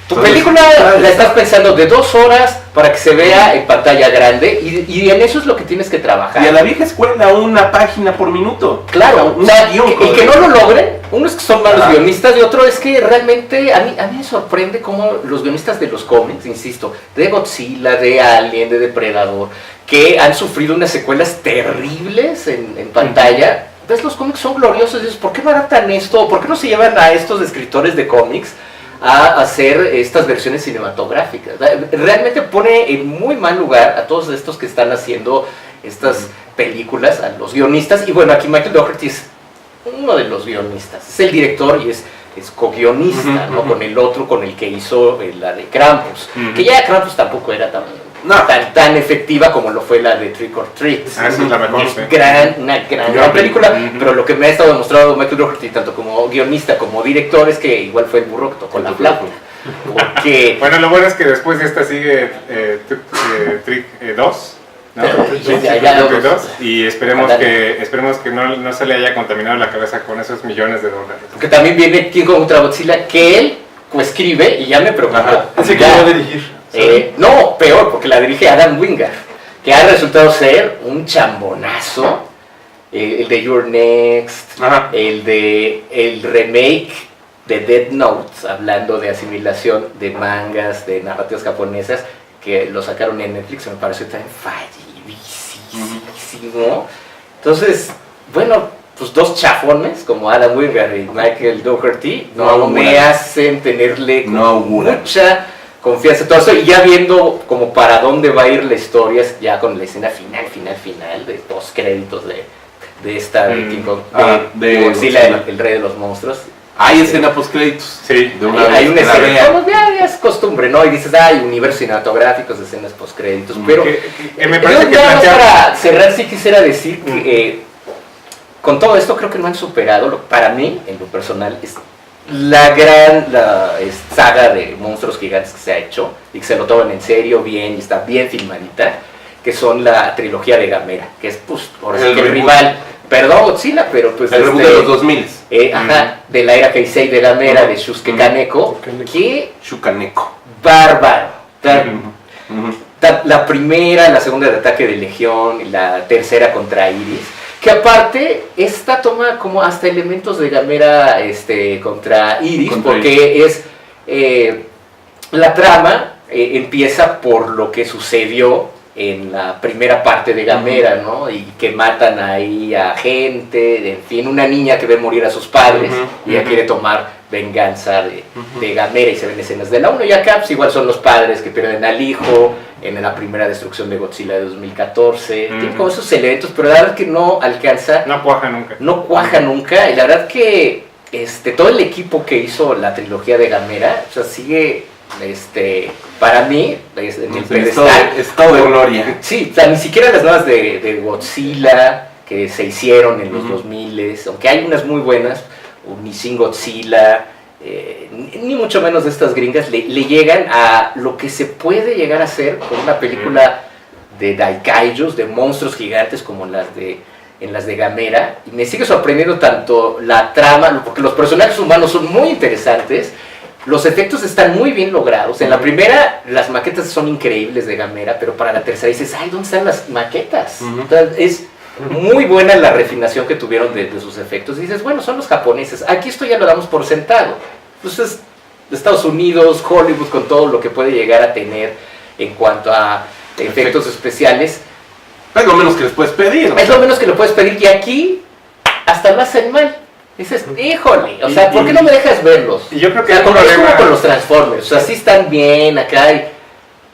Tu Entonces, película claro, la está. estás pensando de 2 horas para que se vea en pantalla grande y en eso es lo que tienes que trabajar. Y a la vieja escuela una página por minuto. Claro, un o sea, guión y que no lo logren, uno es que son malos Ajá. guionistas y otro es que realmente a mí me sorprende cómo los guionistas de los cómics, insisto, de Godzilla, de Alien, de Depredador, que han sufrido unas secuelas terribles en pantalla, ves los cómics son gloriosos y dices, ¿por qué no adaptan esto? ¿Por qué no se llevan a estos escritores de cómics a hacer estas versiones cinematográficas? Realmente pone en muy mal lugar a todos estos que están haciendo estas películas, a los guionistas. Y bueno, aquí Michael Dougherty es uno de los guionistas, es el director y es co-guionista, ¿no? Con el otro, con el que hizo la de Krampus, que ya Krampus tampoco era tan efectiva como lo fue la de Trick or Treat. Esa es la mejor, Es sí. una gran película, pero lo que me ha estado demostrando Michael Dougherty, tanto como guionista como director, es que igual fue el burro que tocó la flauta. Porque Bueno, lo bueno es que después de esta sigue Trick 2. ¿no? Ya, Trick 2, y esperemos Ándale. que no se le haya contaminado la cabeza con esos millones de dólares. que también viene King Kong contra Godzilla, que él coescribe y ya me preocupó. Ajá. Ese que Ya. va a dirigir. No, peor, porque la dirige Adam Wingard, que ha resultado ser un chambonazo. El de Your Next, Ajá. el remake de Death Note, hablando de asimilación de mangas, de narrativas japonesas, que lo sacaron en Netflix, me pareció tan fallidísimo. Entonces, bueno, pues 2 chafones como Adam Wingard y Michael Dougherty No no auguran. me hacen tenerle No auguran. mucha confianza en todo eso, y ya viendo como para dónde va a ir la historia, ya con la escena final de post créditos de esta de King Kong, de Godzilla, el rey de los monstruos. Hay escena post créditos. Sí, De una Hay vez, una que la escena, vean. como ya es costumbre, ¿no? Y dices, universos cinematográficos, escenas post créditos, pero que me parece que nada más plantea- para cerrar sí quisiera decir que con todo esto creo que no han superado, para mí, en lo personal, es la gran saga de monstruos gigantes que se ha hecho y que se lo toman en serio, bien, y está bien filmadita. que son la trilogía de Gamera, que es pues ahora sí El que el reboot. rival, perdón Godzilla, pero pues El reboot de los 2000. ajá, de la era Heisei de Gamera, de Shusuke Kaneko, Kaneko. que Shukaneko. bárbaro. Ujú. La primera, la segunda de Ataque de Legión, y la tercera contra Iris, que aparte esta toma como hasta elementos de Gamera contra Iris, Contra porque es la trama empieza por lo que sucedió en la primera parte de Gamera, ¿no? Y que matan ahí a gente, en fin, una niña que ve morir a sus padres y ella quiere tomar venganza de Gamera, y se ven escenas de la 1, y acá pues, igual son los padres que pierden al hijo en la primera destrucción de Godzilla de 2014, tiene como esos elementos, pero la verdad que no alcanza, No cuaja nunca. no cuaja nunca, y la verdad que todo el equipo que hizo la trilogía de Gamera, o sea, sigue, para mí, en el pedestal. Estado de gloria. Sí, o sea, ni siquiera las nuevas de Godzilla que se hicieron en los 2000, aunque hay unas muy buenas, ni Shin Godzilla, ni mucho menos de estas gringas, le llegan a lo que se puede llegar a hacer con una película de Daikaijus, de monstruos gigantes como en las de Gamera, y me sigue sorprendiendo tanto la trama, porque los personajes humanos son muy interesantes, los efectos están muy bien logrados. En la primera, las maquetas son increíbles de Gamera, pero para la tercera dices, ay, ¿dónde están las maquetas? Entonces, es muy buena la refinación que tuvieron de sus efectos. Y dices, bueno, son los japoneses. Aquí esto ya lo damos por sentado. Entonces, Estados Unidos, Hollywood, con todo lo que puede llegar a tener en cuanto a efectos especiales, Es lo menos que les puedes pedir. es lo menos que le puedes pedir. Y aquí, hasta lo hacen mal. Dices, híjole, o sea, ¿por qué no me dejas verlos? Y yo creo que O sea, hay un es como problema. con los Transformers, o sea, sí están bien acá. Hay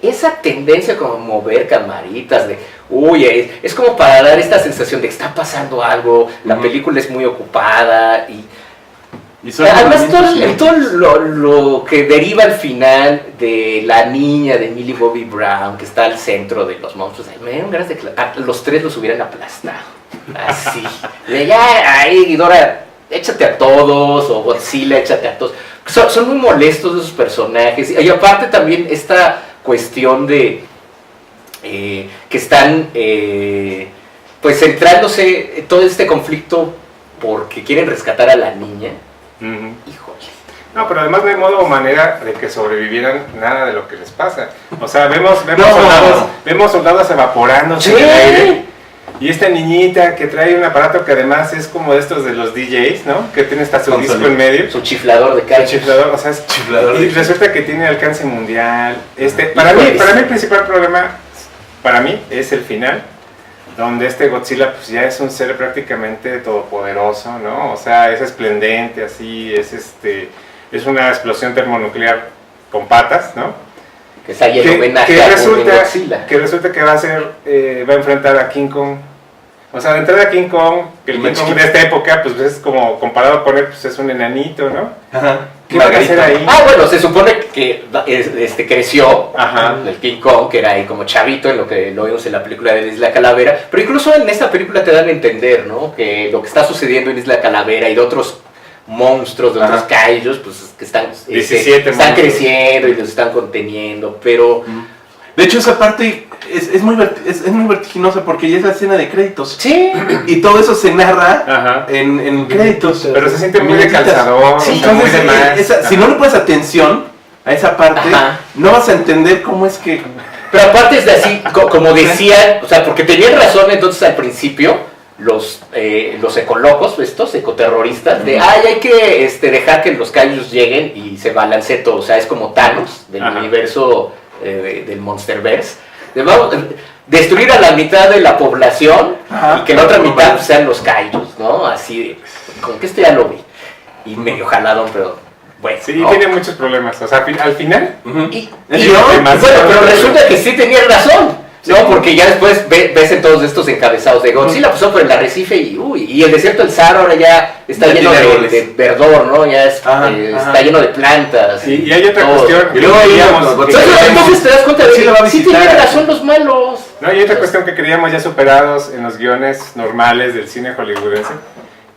esa tendencia como mover camaritas de, uy, es como para dar esta sensación de que está pasando algo, la película es muy ocupada Y son además movimientos, todo lo que deriva al final de la niña de Millie Bobby Brown que está al centro de los monstruos, me dieron ganas de que los tres los hubieran aplastado, así, de ya, ahí Ghidorah, échate a todos, o Godzilla, échate a todos. Son muy molestos esos personajes. Y aparte también esta cuestión de que están pues centrándose en todo este conflicto porque quieren rescatar a la niña. Ujú. Híjole. No, pero además no hay modo o manera de que sobrevivieran nada de lo que les pasa. O sea, vemos soldados evaporándose en el aire. Y esta niñita que trae un aparato que además es como de estos de los DJs, ¿no? Que tiene hasta su Con disco sonido. en medio. Su chiflador de El calle. chiflador, o sea, es Chiflador y de- resulta que tiene alcance mundial. Para mí el principal problema, para mí, es el final, donde este Godzilla pues ya es un ser prácticamente todopoderoso, ¿no? O sea, es esplendente, así, es una explosión termonuclear con patas, ¿no? Que está lleno de homenaje que a resulta Godzilla. que va a enfrentar a King Kong. O sea, de entrada King Kong, que el King Kong de esta época, pues es como comparado con él, pues es un enanito, ¿no? Ajá. ¿Qué van a hacer ahí? Ah, bueno, se supone que creció Ajá. el King Kong, que era ahí como chavito, en lo que lo vimos en la película de Isla Calavera, pero incluso en esta película te dan a entender, ¿no? Que lo que está sucediendo en Isla Calavera y de otros monstruos, de otros kaijus, pues que están 17 están monstruos. creciendo y los están conteniendo, pero De hecho, esa parte es muy vertiginosa porque ya es la escena de créditos. sí, Y todo eso se narra Ajá. en créditos. Pero se siente muy de Minutitas. calzador, Sí, o sea, muy entonces, de más. si no le pones atención a esa parte, Ajá. no vas a entender cómo es que... pero aparte es de así, como decían, o sea, porque tenían razón entonces al principio los ecolocos, estos ecoterroristas, de hay que dejar que los kaijus lleguen y se balancee todo, o sea, es como Thanos del Ajá. universo del Monsterverse, de vamos destruir a la mitad de la población Ajá. y que la otra mitad pues, sean los kaijus, ¿no? Así, como que esto ya lo vi, y medio jaladón, pero bueno. Sí, ¿no? tiene muchos problemas. O sea, al final, Y Es no, lo demasiado. bueno, pero resulta que sí tenía razón. No, porque ya después ves en todos estos encabezados de Godzilla pasó por el arrecife y el desierto del Sahara ahora ya está Ya lleno tiene de árboles. verdor, ¿no? Ya Ajá, está ajá. lleno de plantas. y hay otra todo. cuestión. Y luego creíamos íbamos, que Godzilla. Entonces, entonces te das cuenta de Godzilla va a que sí visitar. tenían razón los malos. No, y hay otra cuestión que creíamos ya superados en los guiones normales del cine hollywoodense,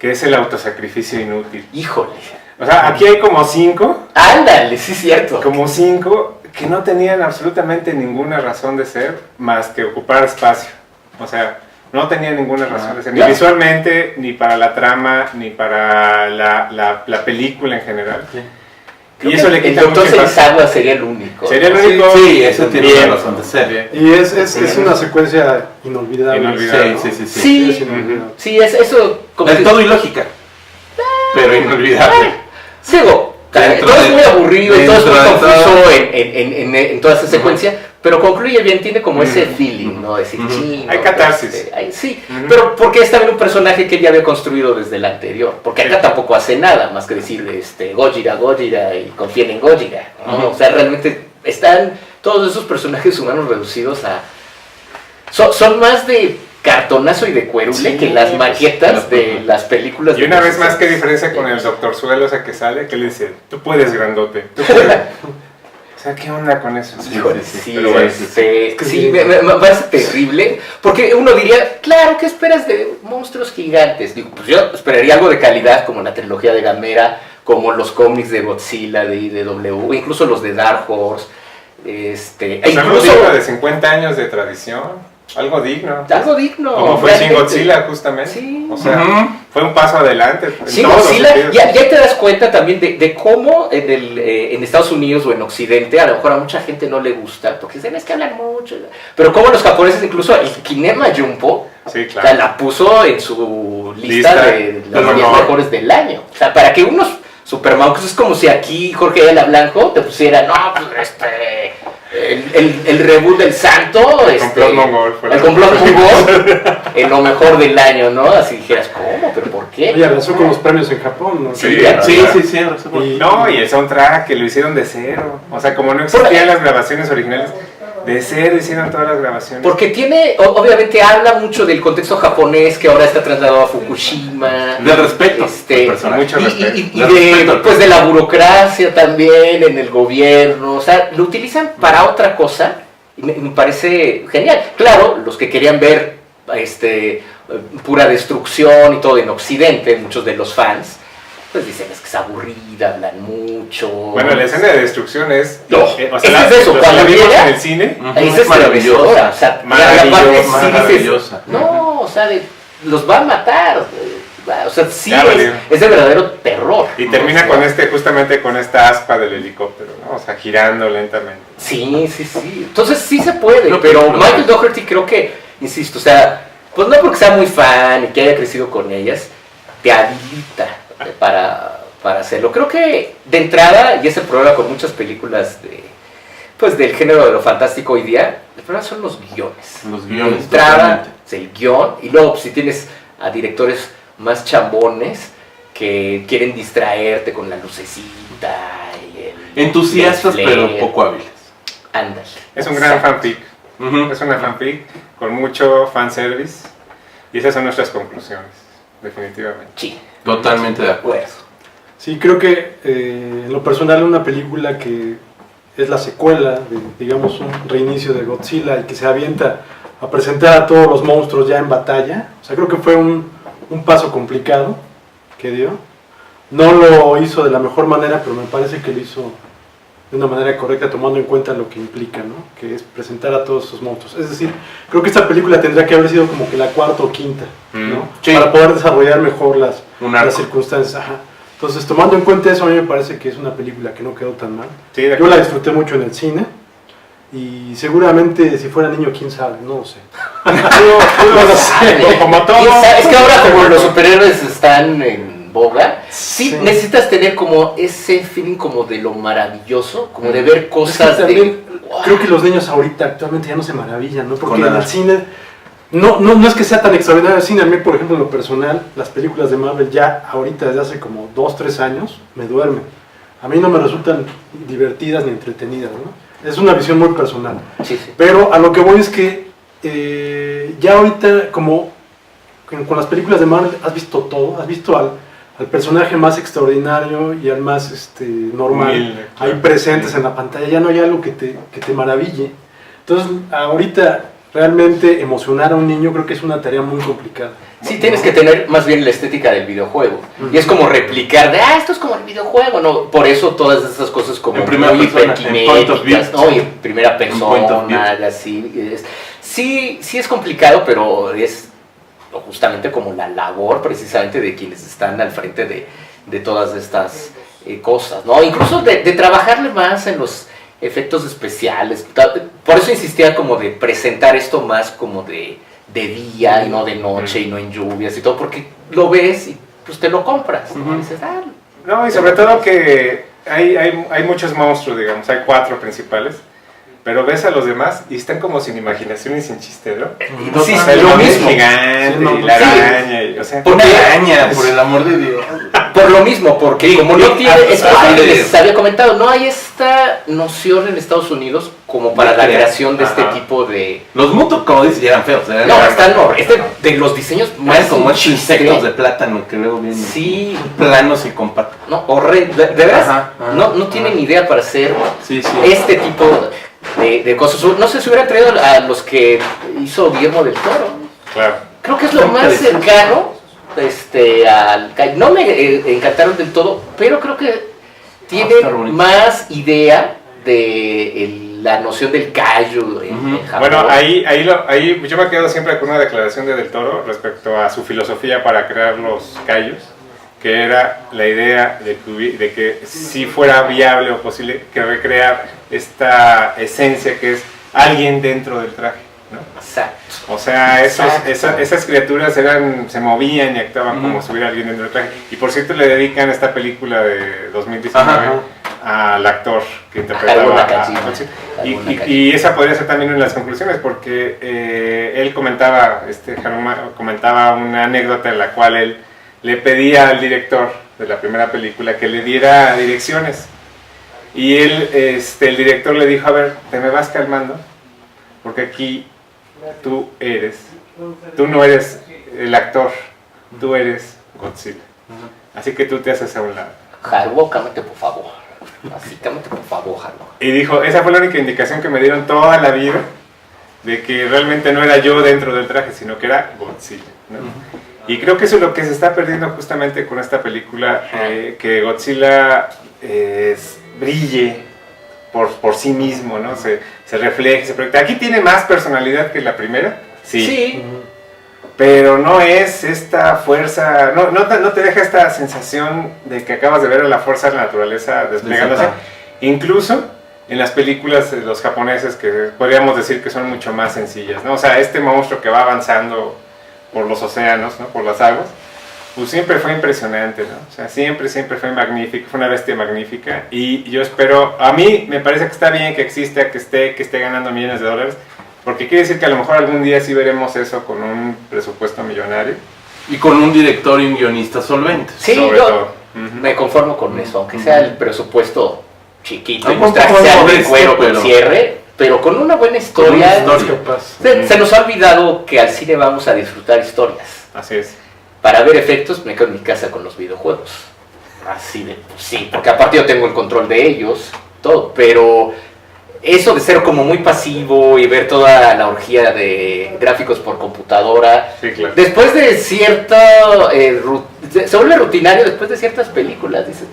que es el autosacrificio inútil. Híjole. O sea, aquí hay como cinco, Ándale, sí es cierto. que no tenían absolutamente ninguna razón de ser más que ocupar espacio. O sea, no tenía ninguna razón de ser, ni Claro. visualmente, ni para la trama, ni para la película en general. Creo Y eso que le quita el mucho doctor impacto. Serizagua sería el único. Sería el ¿no? único. Sí, eso tiene Bien. una razón de ser. Bien. Y es una secuencia inolvidable. Inolvidable. Sí, sí, sí, sí. Sí, Es inolvidable. sí, eso... como Del que- todo ilógica, pero inolvidable. Sigo, Dentro todo es de- muy aburrido y todo es muy dentro de confuso todo. en toda esa secuencia, pero concluye bien, tiene como ese feeling, ¿no? Decir, Ujú. chino, Hay catarsis. sí, Ujú. pero porque es también un personaje que él ya había construido desde el anterior, porque acá Sí. tampoco hace nada más que decir Gojira, Gojira y confíen en Gojira, ¿no? Ujú. O sea, realmente están todos esos personajes humanos reducidos a... Son más de cartonazo y de cuerule Sí, que las pues, maquetas de las películas. Y de una los vez más, ¿qué 60s. diferencia con el Dr. Suelo, o sea, que sale, que le dice, tú puedes, grandote, tú puedes. O sea, ¿qué onda con eso? Híjole, sí, sí, pero bueno, sí, me parece terrible, porque uno diría, claro, ¿qué esperas de monstruos gigantes? Digo, pues yo esperaría algo de calidad, como la trilogía de Gamera, como los cómics de Godzilla, de IDW, incluso los de Dark Horse, e Pues algo incluso digno de 50 años de tradición, algo digno. algo digno. Como fue Shin realmente. Godzilla, justamente. Sí. O sea, Ujú. fue un paso adelante. en Sí, todos los Godzilla, sentidos. ya te das cuenta también de cómo en Estados Unidos o en Occidente a lo mejor a mucha gente no le gusta, porque dicen es que hablan mucho, pero como los japoneses incluso el Kinema Jumpo, Sí, o sea, claro. la puso en su lista Lista de las de 10 honor. mejores del año. O sea, para que unos supermaucos es como si aquí Jorge Ayala Blanco te pusiera, no, pues el reboot del Santo, El complot mongol, fue la- el complot mongol, en lo mejor del año, ¿no? Así dijeras, ¿cómo? ¿Pero por qué? Oye, arrasó con los premios en Japón, ¿no? Sí, Sí, razón. Y- No, y el soundtrack que lo hicieron de cero. O sea, como no existían las grabaciones originales, de cero hicieron todas las grabaciones. Porque tiene, obviamente habla mucho del contexto japonés que ahora está trasladado a Fukushima. Del respeto al personaje. Mucho respeto. Y Del respeto al pues de la burocracia también en el gobierno. O sea, lo utilizan para otra cosa y me parece genial. Claro, los que querían ver pura destrucción y todo en Occidente, muchos de los fans, pues dicen es que es aburrida, hablan mucho. Bueno, la escena de destrucción es... No, o es sea, de eso, los cuando que vimos llega- en el cine... Ujú, Esa es maravillosa. maravillosa. O sea, Maravillosa, y aparte sí dices, maravillosa. no, o sea, los va a matar. O sea, sí Ya valió. es de verdadero terror. Y termina O sea, con justamente con esta aspa del helicóptero, ¿no? O sea, girando lentamente. Sí. Entonces sí se puede, No, pero pero- Michael Dougherty creo que, insisto, o sea, pues no porque sea muy fan y que haya crecido con ellas, te habilita para hacerlo. Creo que de entrada, y es el problema con muchas películas pues del género de lo fantástico hoy día, el problema son los guiones. Los guiones, De entrada, totalmente. es el guión, y luego pues, si tienes a directores más chambones que quieren distraerte con la lucecita y el Entusiastas, el pero flair. poco hábiles. Ándale. Es un gran Exacto. fanfic. Ujú. Es una fanfic con mucho fanservice. Y esas son nuestras conclusiones, definitivamente. Sí, Totalmente de de acuerdo. acuerdo. Sí, creo que en lo personal una película que es la secuela de, digamos, un reinicio de Godzilla y que se avienta a presentar a todos los monstruos ya en batalla. O sea, creo que fue un paso complicado que dio. No lo hizo de la mejor manera, pero me parece que lo hizo de una manera correcta, tomando en cuenta lo que implica, ¿no? Que es presentar a todos esos monstruos. Es decir, creo que esta película tendría que haber sido como que la cuarta o quinta, ¿no? Sí. Para poder desarrollar mejor Un las arco. circunstancias. Ajá. Entonces, tomando en cuenta eso, a mí me parece que es una película que no quedó tan mal. Sí, de Yo acuerdo. la disfruté mucho en el cine. Y seguramente si fuera niño, quién sabe, no lo sé. No lo sé, como todo. Es que ahora como los superhéroes están en boga, sí, Sí. necesitas tener como ese feeling como de lo maravilloso, como de ver Es que cosas también de... ¡Wow! creo que los niños ahorita actualmente ya no se maravillan, ¿no? Porque Con en nada. el cine no es que sea tan extraordinario el cine. A mí, por ejemplo, en lo personal, las películas de Marvel ya ahorita desde hace como 2-3 años me duermen. A mí no me resultan divertidas ni entretenidas, ¿no? Es una visión muy personal. Sí, sí. Pero a lo que voy es que ya ahorita, como con las películas de Marvel, has visto todo, has visto al personaje más extraordinario y al más normal Humilde, ahí claro. presentes en la pantalla. Ya no hay algo que te maraville. Entonces, ahorita realmente emocionar a un niño creo que es una tarea muy complicada. Sí, tienes que tener más bien la estética del videojuego. Y es como replicar de, esto es como el videojuego, ¿no? Por eso todas esas cosas como En primera muy persona, en point of view. hiperkinéticas, ¿no? Y en primera point of view. persona, así. Sí es complicado, pero es justamente como la labor precisamente de quienes están al frente de todas estas cosas, ¿no? Incluso de trabajarle más en los efectos especiales. Por eso insistía como de presentar esto más como de día y no de noche y no en lluvias y todo, porque lo ves y pues te lo compras, ¿no? Y dices, No, y sobre todo que hay muchos monstruos, digamos, hay 4 principales, pero ves a los demás y están como sin imaginación y sin chiste, ¿no? Sí, O sea, el lo hombre mismo. gigante Sí, no, y la sí. araña, y, o sea, Una araña, por el amor de Dios. Por lo mismo, porque como no tiene, es lo que les había comentado, no hay esta noción en Estados Unidos como para la creación de este Ajá. tipo de... Los Muto, como dices, ya eran feos. Eran No, están de los diseños más más como estos sin chiste. insectos de plátano que luego vienen Sí, planos y con patas. no, horrendo. De veras, Ajá, ajá, no tienen idea para hacer Sí, sí. este tipo de cosas. No sé si hubieran traído a los que hizo Guillermo del Toro. claro. Creo que es lo Qué más interesante. cercano no me encantaron del todo, pero creo que tienen está bonito. más idea de la noción del kaiju en Japón. Bueno, ahí yo me quedo siempre con una declaración de Del Toro respecto a su filosofía para crear los kaijus, que era la idea de que si fuera viable o posible que recrear esta esencia que es alguien dentro del traje, ¿no? Exacto. O sea, Exacto. esas criaturas se movían y actuaban como si hubiera alguien dentro del traje. Y por cierto le dedican esta película de 2019 al actor que interpretaba Haruo a Nakajima. Godzilla. Haruo Nakajima. Y esa podría ser también una de las conclusiones, porque él comentaba, Haruma comentaba una anécdota en la cual él le pedía al director de la primera película que le diera direcciones. Y él, el director le dijo, a ver, te me vas calmando, porque aquí tú no eres el actor, tú eres Godzilla. Así que tú te haces a un lado. Haruo, cámate por favor. Así, cámate por favor, Haruo. Y dijo, esa fue la única indicación que me dieron toda la vida de que realmente no era yo dentro del traje, sino que era Godzilla, ¿no? Y creo que eso es lo que se está perdiendo justamente con esta película, que Godzilla brille por sí mismo, ¿no? Se refleje, se proyecta. Aquí tiene más personalidad que la primera, sí. Pero no es esta fuerza, no te deja esta sensación de que acabas de ver a la fuerza de la naturaleza desplegándose. Incluso en las películas de los japoneses, que podríamos decir que son mucho más sencillas, ¿no? O sea, este monstruo que va avanzando por los océanos, ¿no? Por las aguas, pues siempre fue impresionante, ¿no? O sea, siempre fue magnífico, fue una bestia magnífica. Y yo espero, a mí me parece que está bien que exista, que esté ganando millones de dólares, porque quiere decir que a lo mejor algún día sí veremos eso con un presupuesto millonario. Y con un director y un guionista solvente. Sí, sobre yo todo. Ujú. me conformo con eso, aunque sea el presupuesto chiquito, Hay y los trajes un poco sean de modesto, cuero con pero- cierre, pero con una buena historia. historia. Es capaz. Se nos ha olvidado que al cine vamos a disfrutar historias. Así es. Para ver efectos me quedo en mi casa con los videojuegos. Así de, pues sí, porque aparte yo tengo el control de ellos, todo, pero eso de ser como muy pasivo y ver toda la orgía de gráficos por computadora, Sí, claro. después de cierto, se vuelve rutinario después de ciertas películas, dices,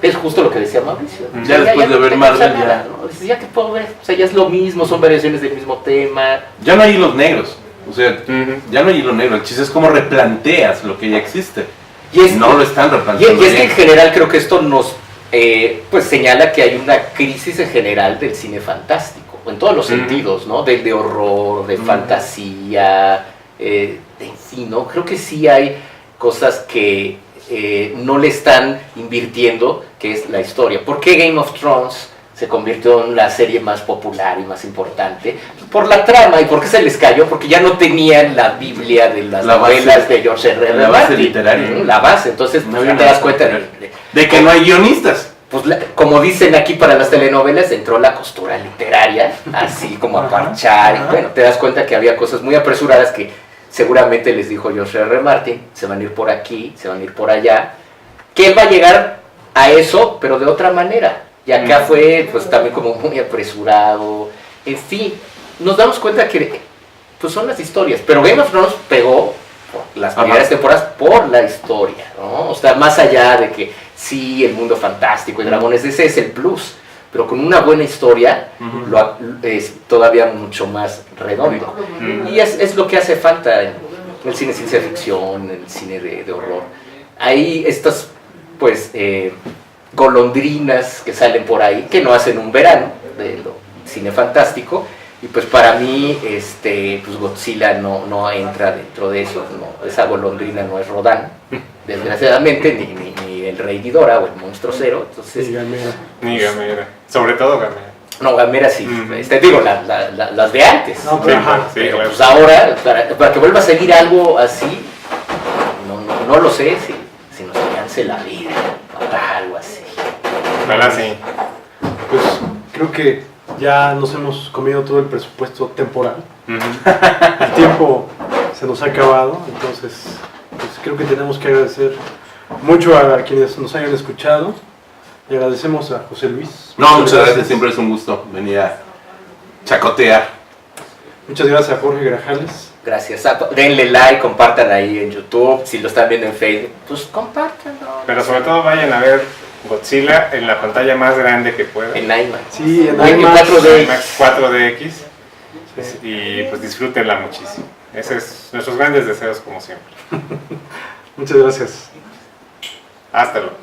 es justo lo que decía Mauricio. Ya después de no ver te Marvel, causa nada, ¿no? Dices, ya que puedo ver, o sea, ya es lo mismo, son variaciones del mismo tema. Ya no hay hilos negros. O sea, Ujú. ya no hay hilo negro. El chiste es cómo replanteas lo que ya existe. Y es, No lo están y replanteando. es que en bien. general creo que esto nos pues señala que hay una crisis en general del cine fantástico, en todos los Ujú. sentidos, ¿no? Del de horror, de fantasía, en fin, ¿no? Creo que sí hay cosas que no le están invirtiendo, que es la historia. ¿Por qué Game of Thrones se convirtió en la serie más popular y más importante? Por la trama. ¿Y por qué se les cayó? Porque ya no tenían la Biblia de las La base- novelas de George R.R. la base Martin. literaria. La base. Entonces, No pues, había ya te das una cuenta base De que no hay guionistas. pues como dicen aquí para las telenovelas, entró la costura literaria, así como a parchar, y bueno, te das cuenta que había cosas muy apresuradas que seguramente les dijo George R. Martin, se van a ir por aquí, se van a ir por allá, que él va a llegar a eso, pero de otra manera, y acá fue pues también como muy apresurado, en fin, nos damos cuenta que pues son las historias, pero Game of Thrones pegó por las primeras temporadas por la historia, ¿no? O sea, más allá de que sí, el mundo fantástico y dragones, ese es el plus, pero con una buena historia es todavía mucho más redondo. Y es lo que hace falta en el cine de ciencia ficción, en el cine de horror. Hay estas, pues, golondrinas que salen por ahí, que no hacen un verano del cine fantástico, y pues para mí pues Godzilla no entra dentro de eso, no, esa golondrina no es Rodán, desgraciadamente, ni el Rey Ghidorah o el Monstruo Cero, entonces... Ni Gamera, sobre todo Gamera. No, Gamera sí, digo, las de antes, No, Sí, pero claro. pues ahora, para que vuelva a seguir algo así, no lo sé, si nos alcance la vida, para algo así. Ojalá sí. Pues creo que ya nos hemos comido todo el presupuesto temporal. El tiempo se nos ha acabado, entonces pues creo que tenemos que agradecer mucho a quienes nos hayan escuchado y agradecemos a José Luis. No, muchas gracias, siempre es un gusto venir a chacotear. Muchas gracias a Jorge Grajales. Gracias, denle like, compartan ahí en YouTube, si lo están viendo en Facebook, pues compártanlo. Pero sobre todo vayan a ver Godzilla en la pantalla más grande que puedan. En IMAX. Sí, en En IMAX. 4D. IMAX 4DX. Y pues disfrútenla muchísimo. Ese es nuestros grandes deseos como siempre. Muchas gracias. Hasta luego.